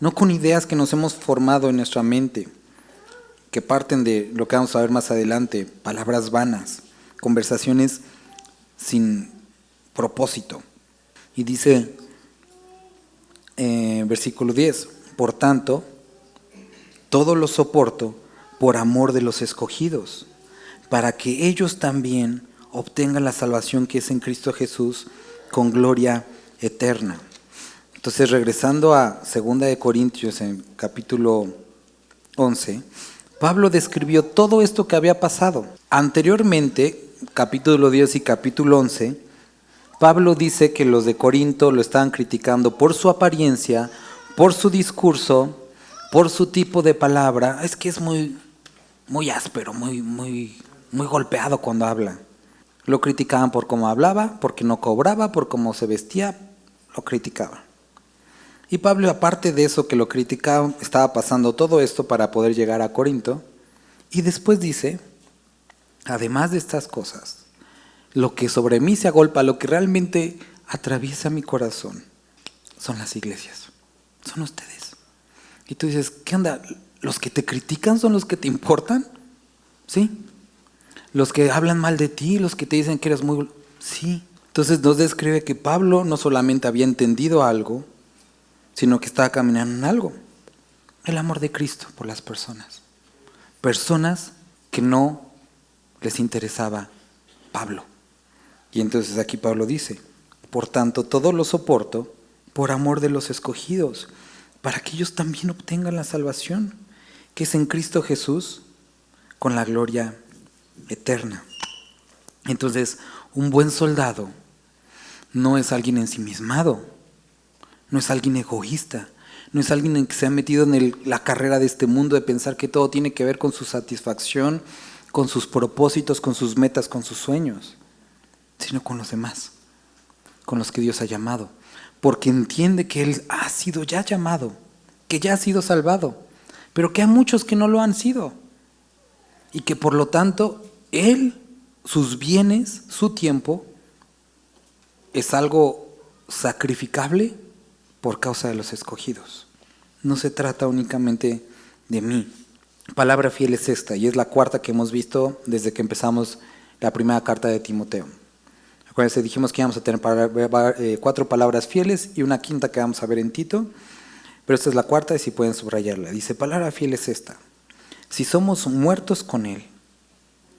no con ideas que nos hemos formado en nuestra mente, que parten de lo que vamos a ver más adelante, palabras vanas, conversaciones sin propósito. Y dice, versículo 10, por tanto, todo lo soporto por amor de los escogidos, para que ellos también obtengan la salvación que es en Cristo Jesús con gloria eterna. Entonces, regresando a 2 de Corintios, en capítulo 11, Pablo describió todo esto que había pasado. Anteriormente, capítulo 10 y capítulo 11, Pablo dice que los de Corinto lo estaban criticando por su apariencia, por su discurso, por su tipo de palabra. Es que es muy áspero, muy golpeado cuando habla. Lo criticaban por cómo hablaba, porque no cobraba, por cómo se vestía, lo criticaban. Y Pablo, aparte de eso que lo criticaban, estaba pasando todo esto para poder llegar a Corinto. Y después dice, además de estas cosas, lo que sobre mí se agolpa, lo que realmente atraviesa mi corazón, son las iglesias, son ustedes. Y tú dices, ¿qué onda? ¿Los que te critican son los que te importan? ¿Sí? ¿Los que hablan mal de ti, los que te dicen que eres muy... Sí. Entonces nos describe que Pablo no solamente había entendido algo, sino que estaba caminando en algo. El amor de Cristo por las personas. Personas que no les interesaba Pablo. Y entonces aquí Pablo dice, por tanto, todo lo soporto por amor de los escogidos, para que ellos también obtengan la salvación, que es en Cristo Jesús, con la gloria eterna. Entonces, un buen soldado no es alguien ensimismado, no es alguien egoísta, no es alguien que se ha metido en la carrera de este mundo de pensar que todo tiene que ver con su satisfacción, con sus propósitos, con sus metas, con sus sueños, sino con los demás, con los que Dios ha llamado, porque entiende que Él ha sido ya llamado, que ya ha sido salvado, pero que hay muchos que no lo han sido, y que por lo tanto Él, sus bienes, su tiempo, es algo sacrificable por causa de los escogidos. No se trata únicamente de mí. Palabra fiel es esta, y es la cuarta que hemos visto desde que empezamos la primera carta de Timoteo. Acuérdense, dijimos que íbamos a tener 4 palabras fieles y una quinta que vamos a ver en Tito, pero esta es la cuarta y si pueden subrayarla. Dice, palabra fiel es esta: si somos muertos con Él,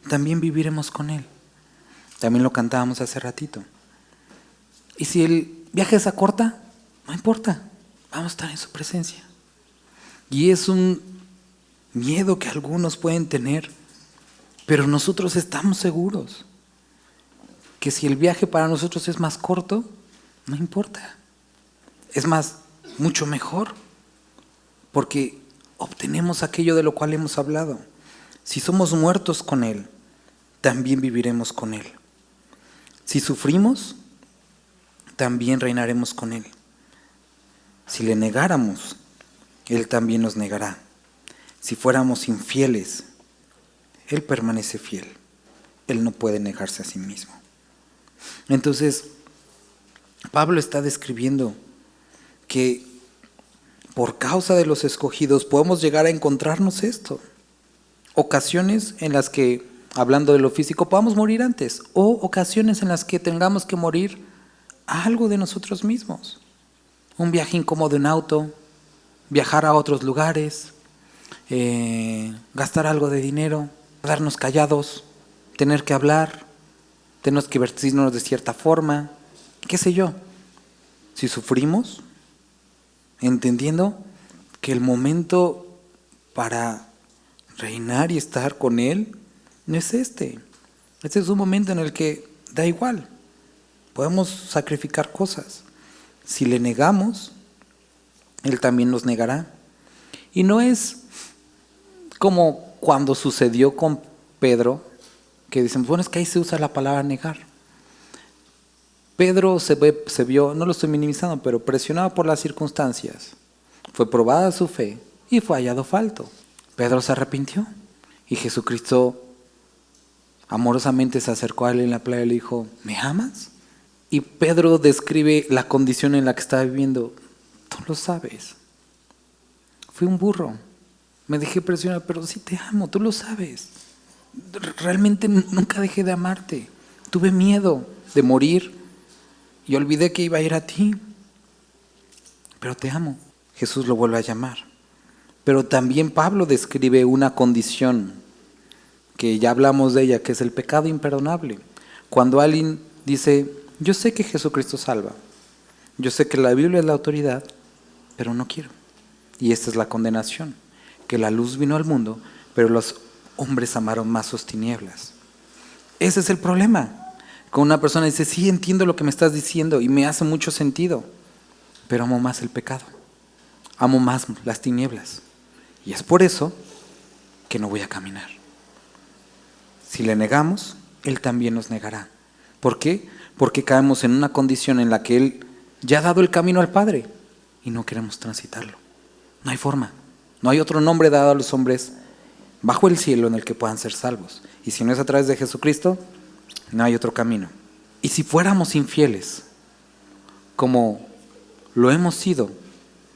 también viviremos con Él. También lo cantábamos hace ratito. Y si el viaje es a corta, No importa, vamos a estar en su presencia. Y es un miedo que algunos pueden tener, pero nosotros estamos seguros que si el viaje para nosotros es más corto, no importa. Es más, mucho mejor, porque obtenemos aquello de lo cual hemos hablado. Si somos muertos con Él, también viviremos con Él. Si sufrimos, también reinaremos con Él. Si le negáramos, Él también nos negará. Si fuéramos infieles, Él permanece fiel. Él no puede negarse a sí mismo. Entonces, Pablo está describiendo que por causa de los escogidos podemos llegar a encontrarnos esto. Ocasiones en las que, hablando de lo físico, podamos morir antes, o ocasiones en las que tengamos que morir a algo de nosotros mismos. Un viaje incómodo en auto, viajar a otros lugares, gastar algo de dinero, quedarnos callados, tener que hablar, tener que vestirnos de cierta forma, qué sé yo. Si sufrimos, entendiendo que el momento para reinar y estar con Él no es este. Este es un momento en el que da igual. Podemos sacrificar cosas. Si le negamos, Él también nos negará. Y no es como cuando sucedió con Pedro, que dicen, bueno, es que ahí se usa la palabra negar. Pedro se vio, no lo estoy minimizando, pero presionado por las circunstancias. Fue probada su fe y fue hallado falto. Pedro se arrepintió y Jesucristo amorosamente se acercó a él en la playa y le dijo, ¿me amas? Y Pedro describe la condición en la que estaba viviendo. Tú lo sabes. Fui un burro. Me dejé presionar, pero sí te amo, tú lo sabes. Realmente nunca dejé de amarte. Tuve miedo de morir y olvidé que iba a ir a ti. Pero te amo. Jesús lo vuelve a llamar. Pero también Pablo describe una condición que ya hablamos de ella, que es el pecado imperdonable. Cuando alguien dice, yo sé que Jesucristo salva, yo sé que la Biblia es la autoridad, pero no quiero. Y esta es la condenación, que la luz vino al mundo, pero los hombres amaron más sus tinieblas. Ese es el problema. Con una persona dice, sí, entiendo lo que me estás diciendo y me hace mucho sentido, pero amo más el pecado, amo más las tinieblas. Y es por eso que no voy a caminar. Si le negamos, Él también nos negará. ¿Por qué? Porque caemos en una condición en la que Él ya ha dado el camino al Padre y no queremos transitarlo. No hay forma. No hay otro nombre dado a los hombres bajo el cielo en el que puedan ser salvos. Y si no es a través de Jesucristo, no hay otro camino. Y si fuéramos infieles, como lo hemos sido,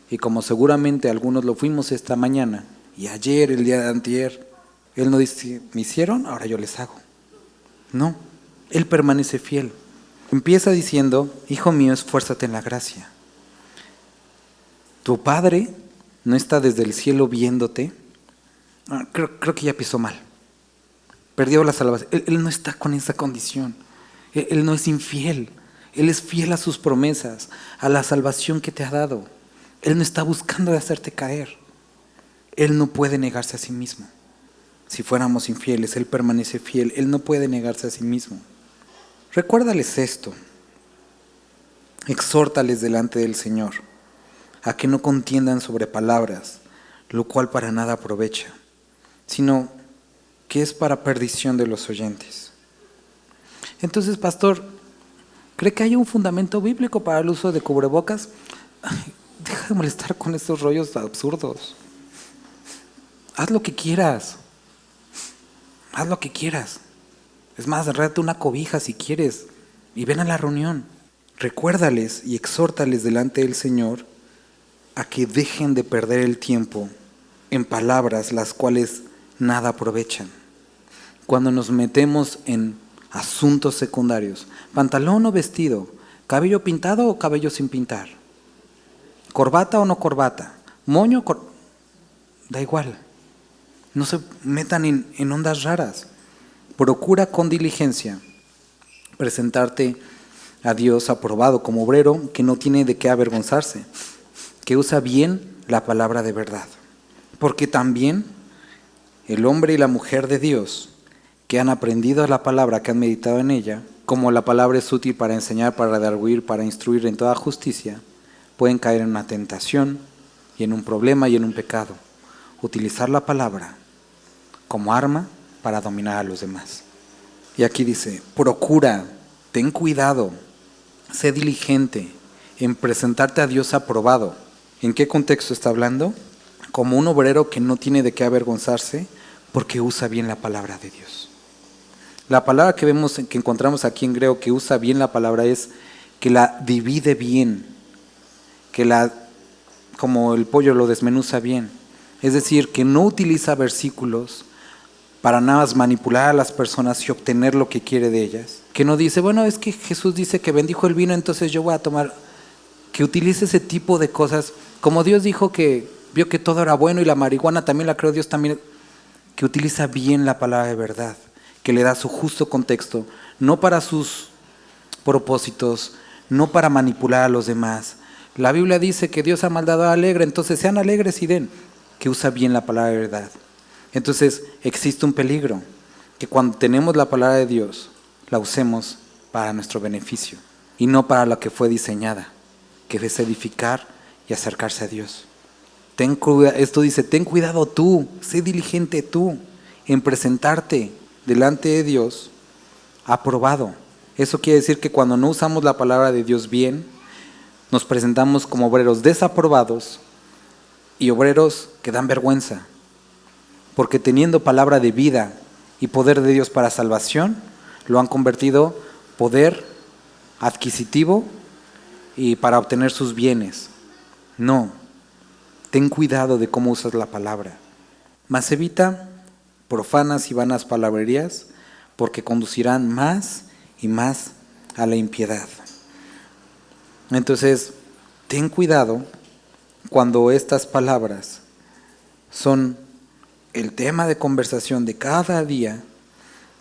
y como seguramente algunos lo fuimos esta mañana, y ayer, el día de antier, Él no dice, me hicieron, ahora yo les hago. No, Él permanece fiel. Empieza diciendo, hijo mío, esfuérzate en la gracia. Tu Padre no está desde el cielo viéndote. Creo que ya pisó mal. Perdió la salvación. Él no está con esa condición. Él no es infiel. Él es fiel a sus promesas, a la salvación que te ha dado. Él no está buscando de hacerte caer. Él no puede negarse a sí mismo. Si fuéramos infieles, Él permanece fiel. Él no puede negarse a sí mismo. Recuérdales esto. Exhórtales delante del Señor a que no contiendan sobre palabras, lo cual para nada aprovecha, sino que es para perdición de los oyentes. Entonces, pastor, ¿cree que hay un fundamento bíblico para el uso de cubrebocas? Ay, deja de molestar con estos rollos absurdos. Haz lo que quieras. Haz lo que quieras. Es más, enrédate una cobija si quieres y ven a la reunión. Recuérdales y exhórtales delante del Señor a que dejen de perder el tiempo en palabras las cuales nada aprovechan. Cuando nos metemos en asuntos secundarios, pantalón o vestido, cabello pintado o cabello sin pintar, corbata o no corbata, moño, da igual. No se metan en ondas raras. Procura con diligencia presentarte a Dios aprobado como obrero que no tiene de qué avergonzarse, que usa bien la palabra de verdad. Porque también el hombre y la mujer de Dios que han aprendido la palabra, que han meditado en ella, como la palabra es útil para enseñar, para redarguir, para instruir en toda justicia, pueden caer en una tentación y en un problema y en un pecado. Utilizar la palabra como arma para dominar a los demás. Y aquí dice, procura, ten cuidado, sé diligente en presentarte a Dios aprobado. ¿En qué contexto está hablando? Como un obrero que no tiene de qué avergonzarse porque usa bien la palabra de Dios. La palabra que vemos, que encontramos aquí en griego, que usa bien la palabra, es que la divide bien, que como el pollo lo desmenuza bien. Es decir, que no utiliza versículos para nada más manipular a las personas y obtener lo que quiere de ellas. Que no dice, bueno, es que Jesús dice que bendijo el vino, entonces yo voy a tomar. Que utilice ese tipo de cosas. Como Dios dijo que vio que todo era bueno y la marihuana también la creó Dios también. Que utiliza bien la palabra de verdad, que le da su justo contexto, no para sus propósitos, no para manipular a los demás. La Biblia dice que Dios ha mandado alegre, entonces sean alegres y den, que usa bien la palabra de verdad. Entonces existe un peligro, que cuando tenemos la palabra de Dios, la usemos para nuestro beneficio y no para lo que fue diseñada, que es edificar y acercarse a Dios. Esto dice, ten cuidado tú, sé diligente tú en presentarte delante de Dios aprobado. Eso quiere decir que cuando no usamos la palabra de Dios bien, nos presentamos como obreros desaprobados y obreros que dan vergüenza, porque teniendo palabra de vida y poder de Dios para salvación, lo han convertido poder adquisitivo y para obtener sus bienes. No. Ten cuidado de cómo usas la palabra. Mas evita profanas y vanas palabrerías, porque conducirán más y más a la impiedad. Entonces, ten cuidado cuando estas palabras son el tema de conversación de cada día,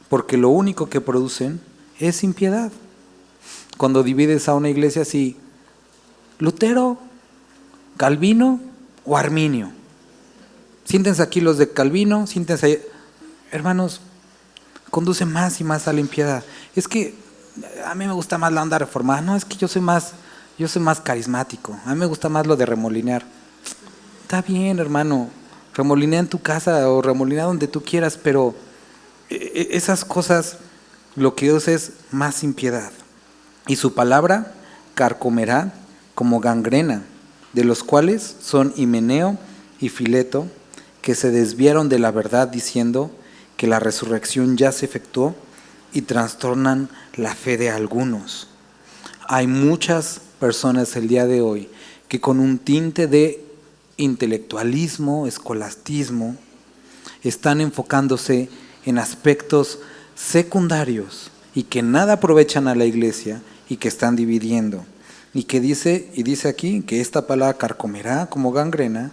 porque lo único que producen es impiedad. Cuando divides a una iglesia así, Lutero, Calvino o Arminio. Siéntense aquí los de Calvino, siéntense ahí. Hermanos, conduce más y más a la impiedad. Es que a mí me gusta más la onda reformada. No, es que yo soy más carismático. A mí me gusta más lo de remolinear. Está bien, hermano. Remolinea en tu casa o remolinea donde tú quieras, pero esas cosas lo que usa es más impiedad. Y su palabra carcomerá como gangrena, de los cuales son Himeneo y Fileto, que se desviaron de la verdad diciendo que la resurrección ya se efectuó y trastornan la fe de algunos. Hay muchas personas el día de hoy que con un tinte de intelectualismo, escolastismo, están enfocándose en aspectos secundarios y que nada aprovechan a la iglesia y que están dividiendo. Y dice aquí que esta palabra carcomerá como gangrena.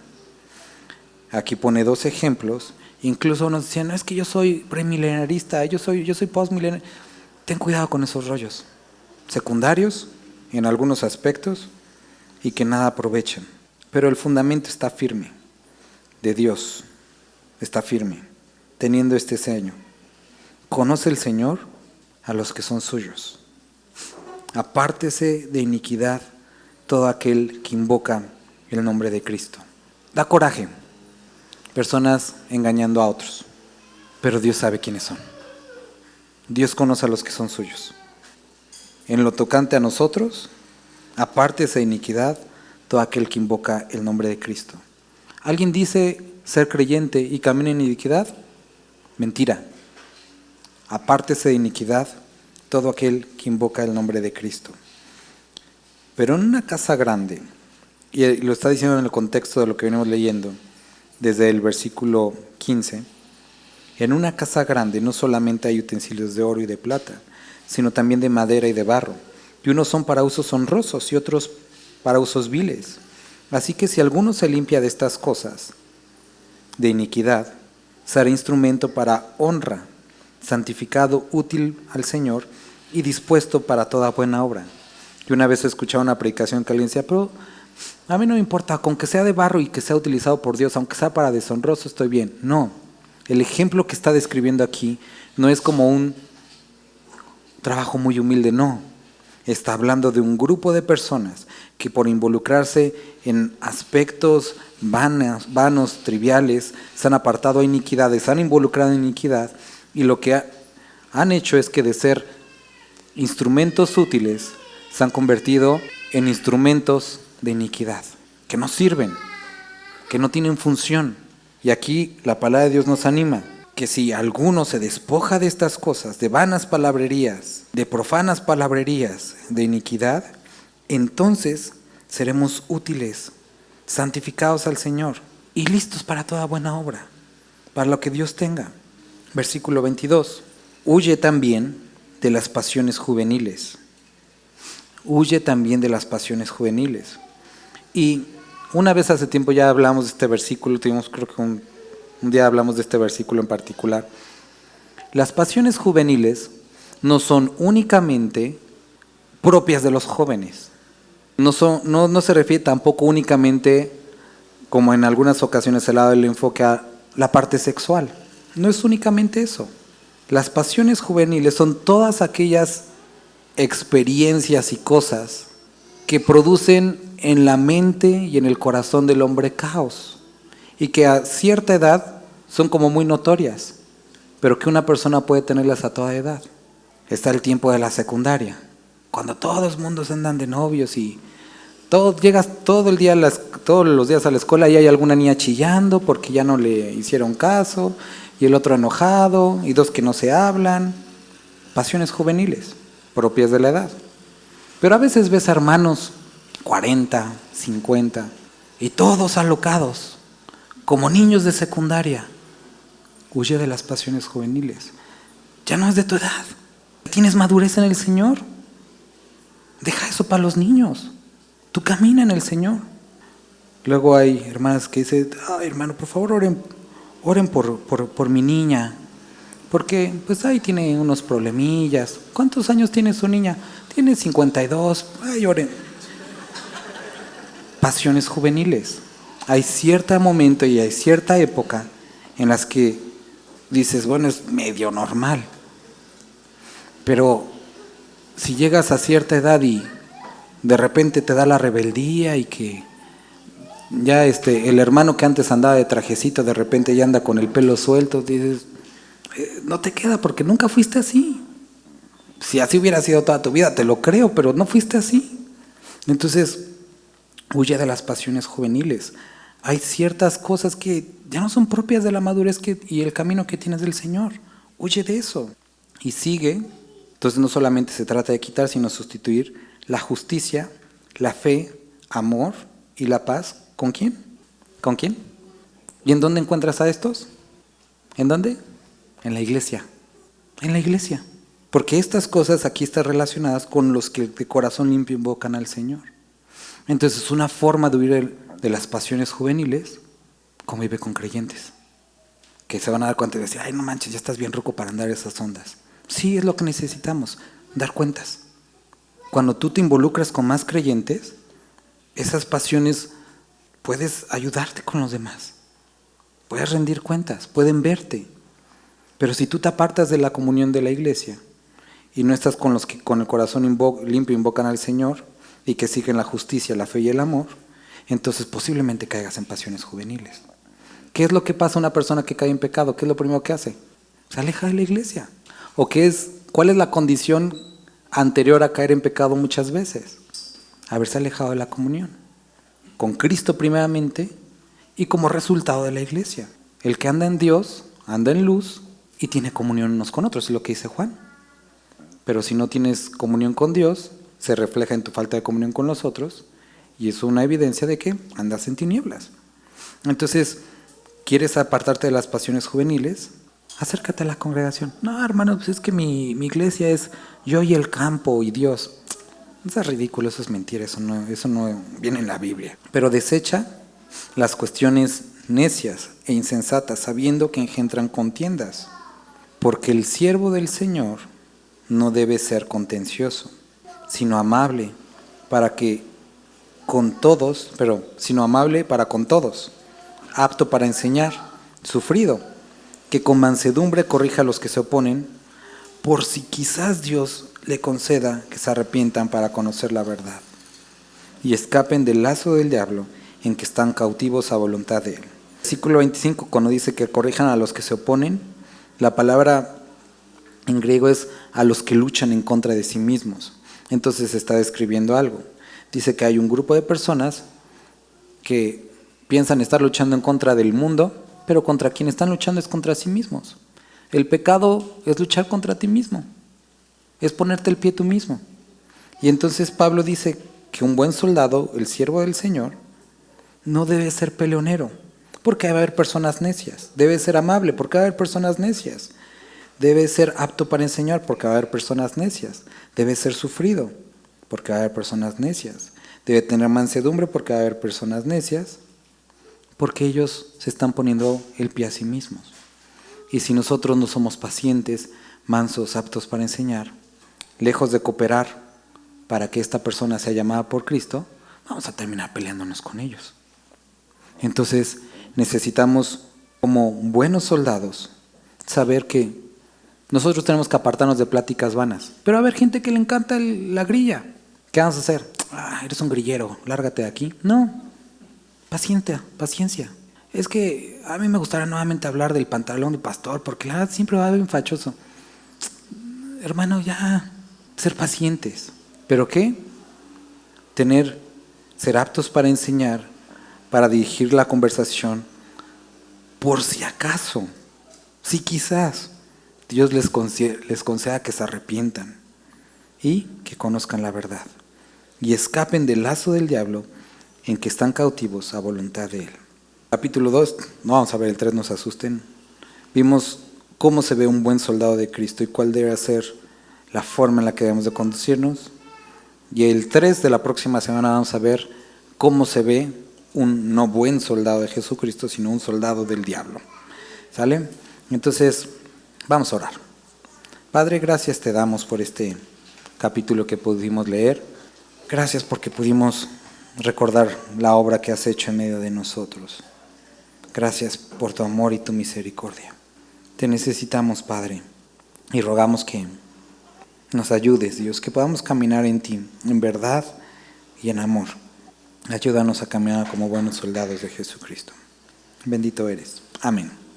Aquí pone 2 ejemplos. Incluso unos decían, no, es que yo soy premilenarista, yo soy postmilenario. Ten cuidado con esos rollos secundarios en algunos aspectos y que nada aprovechan. Pero el fundamento está firme, de Dios, está firme, teniendo este sello. Conoce el Señor a los que son suyos. Apártese de iniquidad todo aquel que invoca el nombre de Cristo. Da coraje, personas engañando a otros, pero Dios sabe quiénes son. Dios conoce a los que son suyos. En lo tocante a nosotros, apártese de iniquidad todo aquel que invoca el nombre de Cristo. ¿Alguien dice ser creyente y camina en iniquidad? Mentira. Apártese de iniquidad todo aquel que invoca el nombre de Cristo. Pero en una casa grande, y lo está diciendo en el contexto de lo que venimos leyendo, desde el versículo 15, en una casa grande no solamente hay utensilios de oro y de plata, sino también de madera y de barro, y unos son para usos honrosos y otros para usos viles. Así que si alguno se limpia de estas cosas de iniquidad, será instrumento para honra, santificado, útil al Señor y dispuesto para toda buena obra. Y una vez escuchaba una predicación que alguien decía, pero a mí no me importa, con que sea de barro y que sea utilizado por Dios, aunque sea para deshonroso, estoy bien. No, el ejemplo que está describiendo aquí no es como un trabajo muy humilde, no. Está hablando de un grupo de personas que por involucrarse en aspectos vanos, triviales, se han apartado a iniquidades, se han involucrado en iniquidad, y lo que han hecho es que de ser instrumentos útiles se han convertido en instrumentos de iniquidad, que no sirven, que no tienen función. Y aquí la palabra de Dios nos anima, que si alguno se despoja de estas cosas, de vanas palabrerías, de profanas palabrerías, de iniquidad, entonces seremos útiles, santificados al Señor y listos para toda buena obra, para lo que Dios tenga. Versículo 22. Huye también de las pasiones juveniles. Huye también de las pasiones juveniles. Y una vez hace tiempo ya hablamos de este versículo, creo que un día hablamos de este versículo en particular. Las pasiones juveniles no son únicamente propias de los jóvenes. No se refiere tampoco únicamente, como en algunas ocasiones se le ha dado el enfoque a la parte sexual. No es únicamente eso. Las pasiones juveniles son todas aquellas experiencias y cosas que producen en la mente y en el corazón del hombre caos, y que a cierta edad son como muy notorias, pero que una persona puede tenerlas a toda edad. Está el tiempo de la secundaria, cuando todos los mundos andan de novios y llegas todos los días a la escuela y hay alguna niña chillando porque ya no le hicieron caso, y el otro enojado, y dos que no se hablan. Pasiones juveniles, propias de la edad. Pero a veces ves a hermanos 40, 50, y todos alocados, como niños de secundaria. Huye de las pasiones juveniles. Ya no es de tu edad. ¿Tienes madurez en el Señor? Deja eso para los niños. Tú camina en el Señor. Luego hay hermanas que dicen, ay, hermano, por favor oren por mi niña, porque pues ahí tiene unos problemillas. ¿Cuántos años tiene su niña? Tiene 52. Ay, oren. Pasiones juveniles. Hay cierto momento y hay cierta época en las que dices, bueno, es medio normal. Pero si llegas a cierta edad y de repente te da la rebeldía y que ya el hermano que antes andaba de trajecito de repente ya anda con el pelo suelto, dices, no te queda porque nunca fuiste así. Si así hubiera sido toda tu vida, te lo creo, pero no fuiste así. Entonces, huye de las pasiones juveniles. Hay ciertas cosas que ya no son propias de la madurez y el camino que tienes del Señor. Huye de eso y sigue. Entonces no solamente se trata de quitar, sino sustituir la justicia, la fe, amor y la paz. ¿Con quién? ¿Con quién? ¿Y en dónde encuentras a estos? ¿En dónde? En la iglesia. En la iglesia. Porque estas cosas aquí están relacionadas con los que de corazón limpio invocan al Señor. Entonces, una forma de huir de las pasiones juveniles, convive con creyentes, que se van a dar cuenta y decir, ay, no manches, ya estás bien ruco para andar esas ondas. Sí, es lo que necesitamos, dar cuentas. Cuando tú te involucras con más creyentes, esas pasiones puedes ayudarte con los demás. Puedes rendir cuentas, pueden verte. Pero si tú te apartas de la comunión de la iglesia y no estás con los que con el corazón limpio invocan al Señor y que siguen la justicia, la fe y el amor, entonces posiblemente caigas en pasiones juveniles. ¿Qué es lo que pasa a una persona que cae en pecado? ¿Qué es lo primero que hace? Se aleja de la iglesia. ¿O cuál es la condición anterior a caer en pecado muchas veces? Haberse alejado de la comunión. Con Cristo primeramente y como resultado de la iglesia. El que anda en Dios, anda en luz y tiene comunión unos con otros, es lo que dice Juan. Pero si no tienes comunión con Dios, se refleja en tu falta de comunión con los otros y es una evidencia de que andas en tinieblas. Entonces, ¿quieres apartarte de las pasiones juveniles? Acércate a la congregación. No, hermano, pues es que mi iglesia es yo y el campo y Dios. Eso es ridículo, eso es mentira, eso no viene en la Biblia. Pero desecha las cuestiones necias e insensatas, sabiendo que engendran contiendas. Porque el siervo del Señor no debe ser contencioso, sino amable, para que con todos, sino amable para con todos, apto para enseñar, sufrido, que con mansedumbre corrija a los que se oponen, por si quizás Dios le conceda que se arrepientan para conocer la verdad y escapen del lazo del diablo en que están cautivos a voluntad de él. Versículo 25, cuando dice que corrijan a los que se oponen, la palabra en griego es a los que luchan en contra de sí mismos. Entonces está describiendo algo. Dice que hay un grupo de personas que piensan estar luchando en contra del mundo, pero contra quien están luchando es contra sí mismos. El pecado es luchar contra ti mismo, es ponerte el pie tú mismo. Y entonces Pablo dice que un buen soldado, el siervo del Señor, no debe ser peleonero, porque va a haber personas necias. Debe ser amable, porque va a haber personas necias. Debe ser apto para enseñar, porque va a haber personas necias. Debe ser sufrido, porque va a haber personas necias. Debe tener mansedumbre, porque va a haber personas necias, porque ellos se están poniendo el pie a sí mismos. Y si nosotros no somos pacientes, mansos, aptos para enseñar, lejos de cooperar para que esta persona sea llamada por Cristo, vamos a terminar peleándonos con ellos. Entonces necesitamos, como buenos soldados, saber que nosotros tenemos que apartarnos de pláticas vanas. Pero va a haber gente que le encanta la grilla. ¿Qué vamos a hacer? Eres un grillero, lárgate de aquí. No, paciencia. Es que a mí me gustaría nuevamente hablar del pantalón de pastor, porque la verdad siempre va a haber un fachoso. Hermano, ya, ser pacientes. ¿Pero qué? Ser aptos para enseñar, para dirigir la conversación, por si acaso, si quizás Dios les conceda que se arrepientan y que conozcan la verdad y escapen del lazo del diablo en que están cautivos a voluntad de él. Capítulo 2, no vamos a ver el 3, no se asusten. Vimos cómo se ve un buen soldado de Cristo y cuál debe ser la forma en la que debemos de conducirnos. Y el 3 de la próxima semana vamos a ver cómo se ve un no buen soldado de Jesucristo, sino un soldado del diablo. ¿Sale? Entonces, vamos a orar. Padre, gracias te damos por este capítulo que pudimos leer. Gracias porque pudimos recordar la obra que has hecho en medio de nosotros. Gracias por tu amor y tu misericordia. Te necesitamos, Padre, y rogamos que nos ayudes, Dios, que podamos caminar en ti, en verdad y en amor. Ayúdanos a caminar como buenos soldados de Jesucristo. Bendito eres. Amén.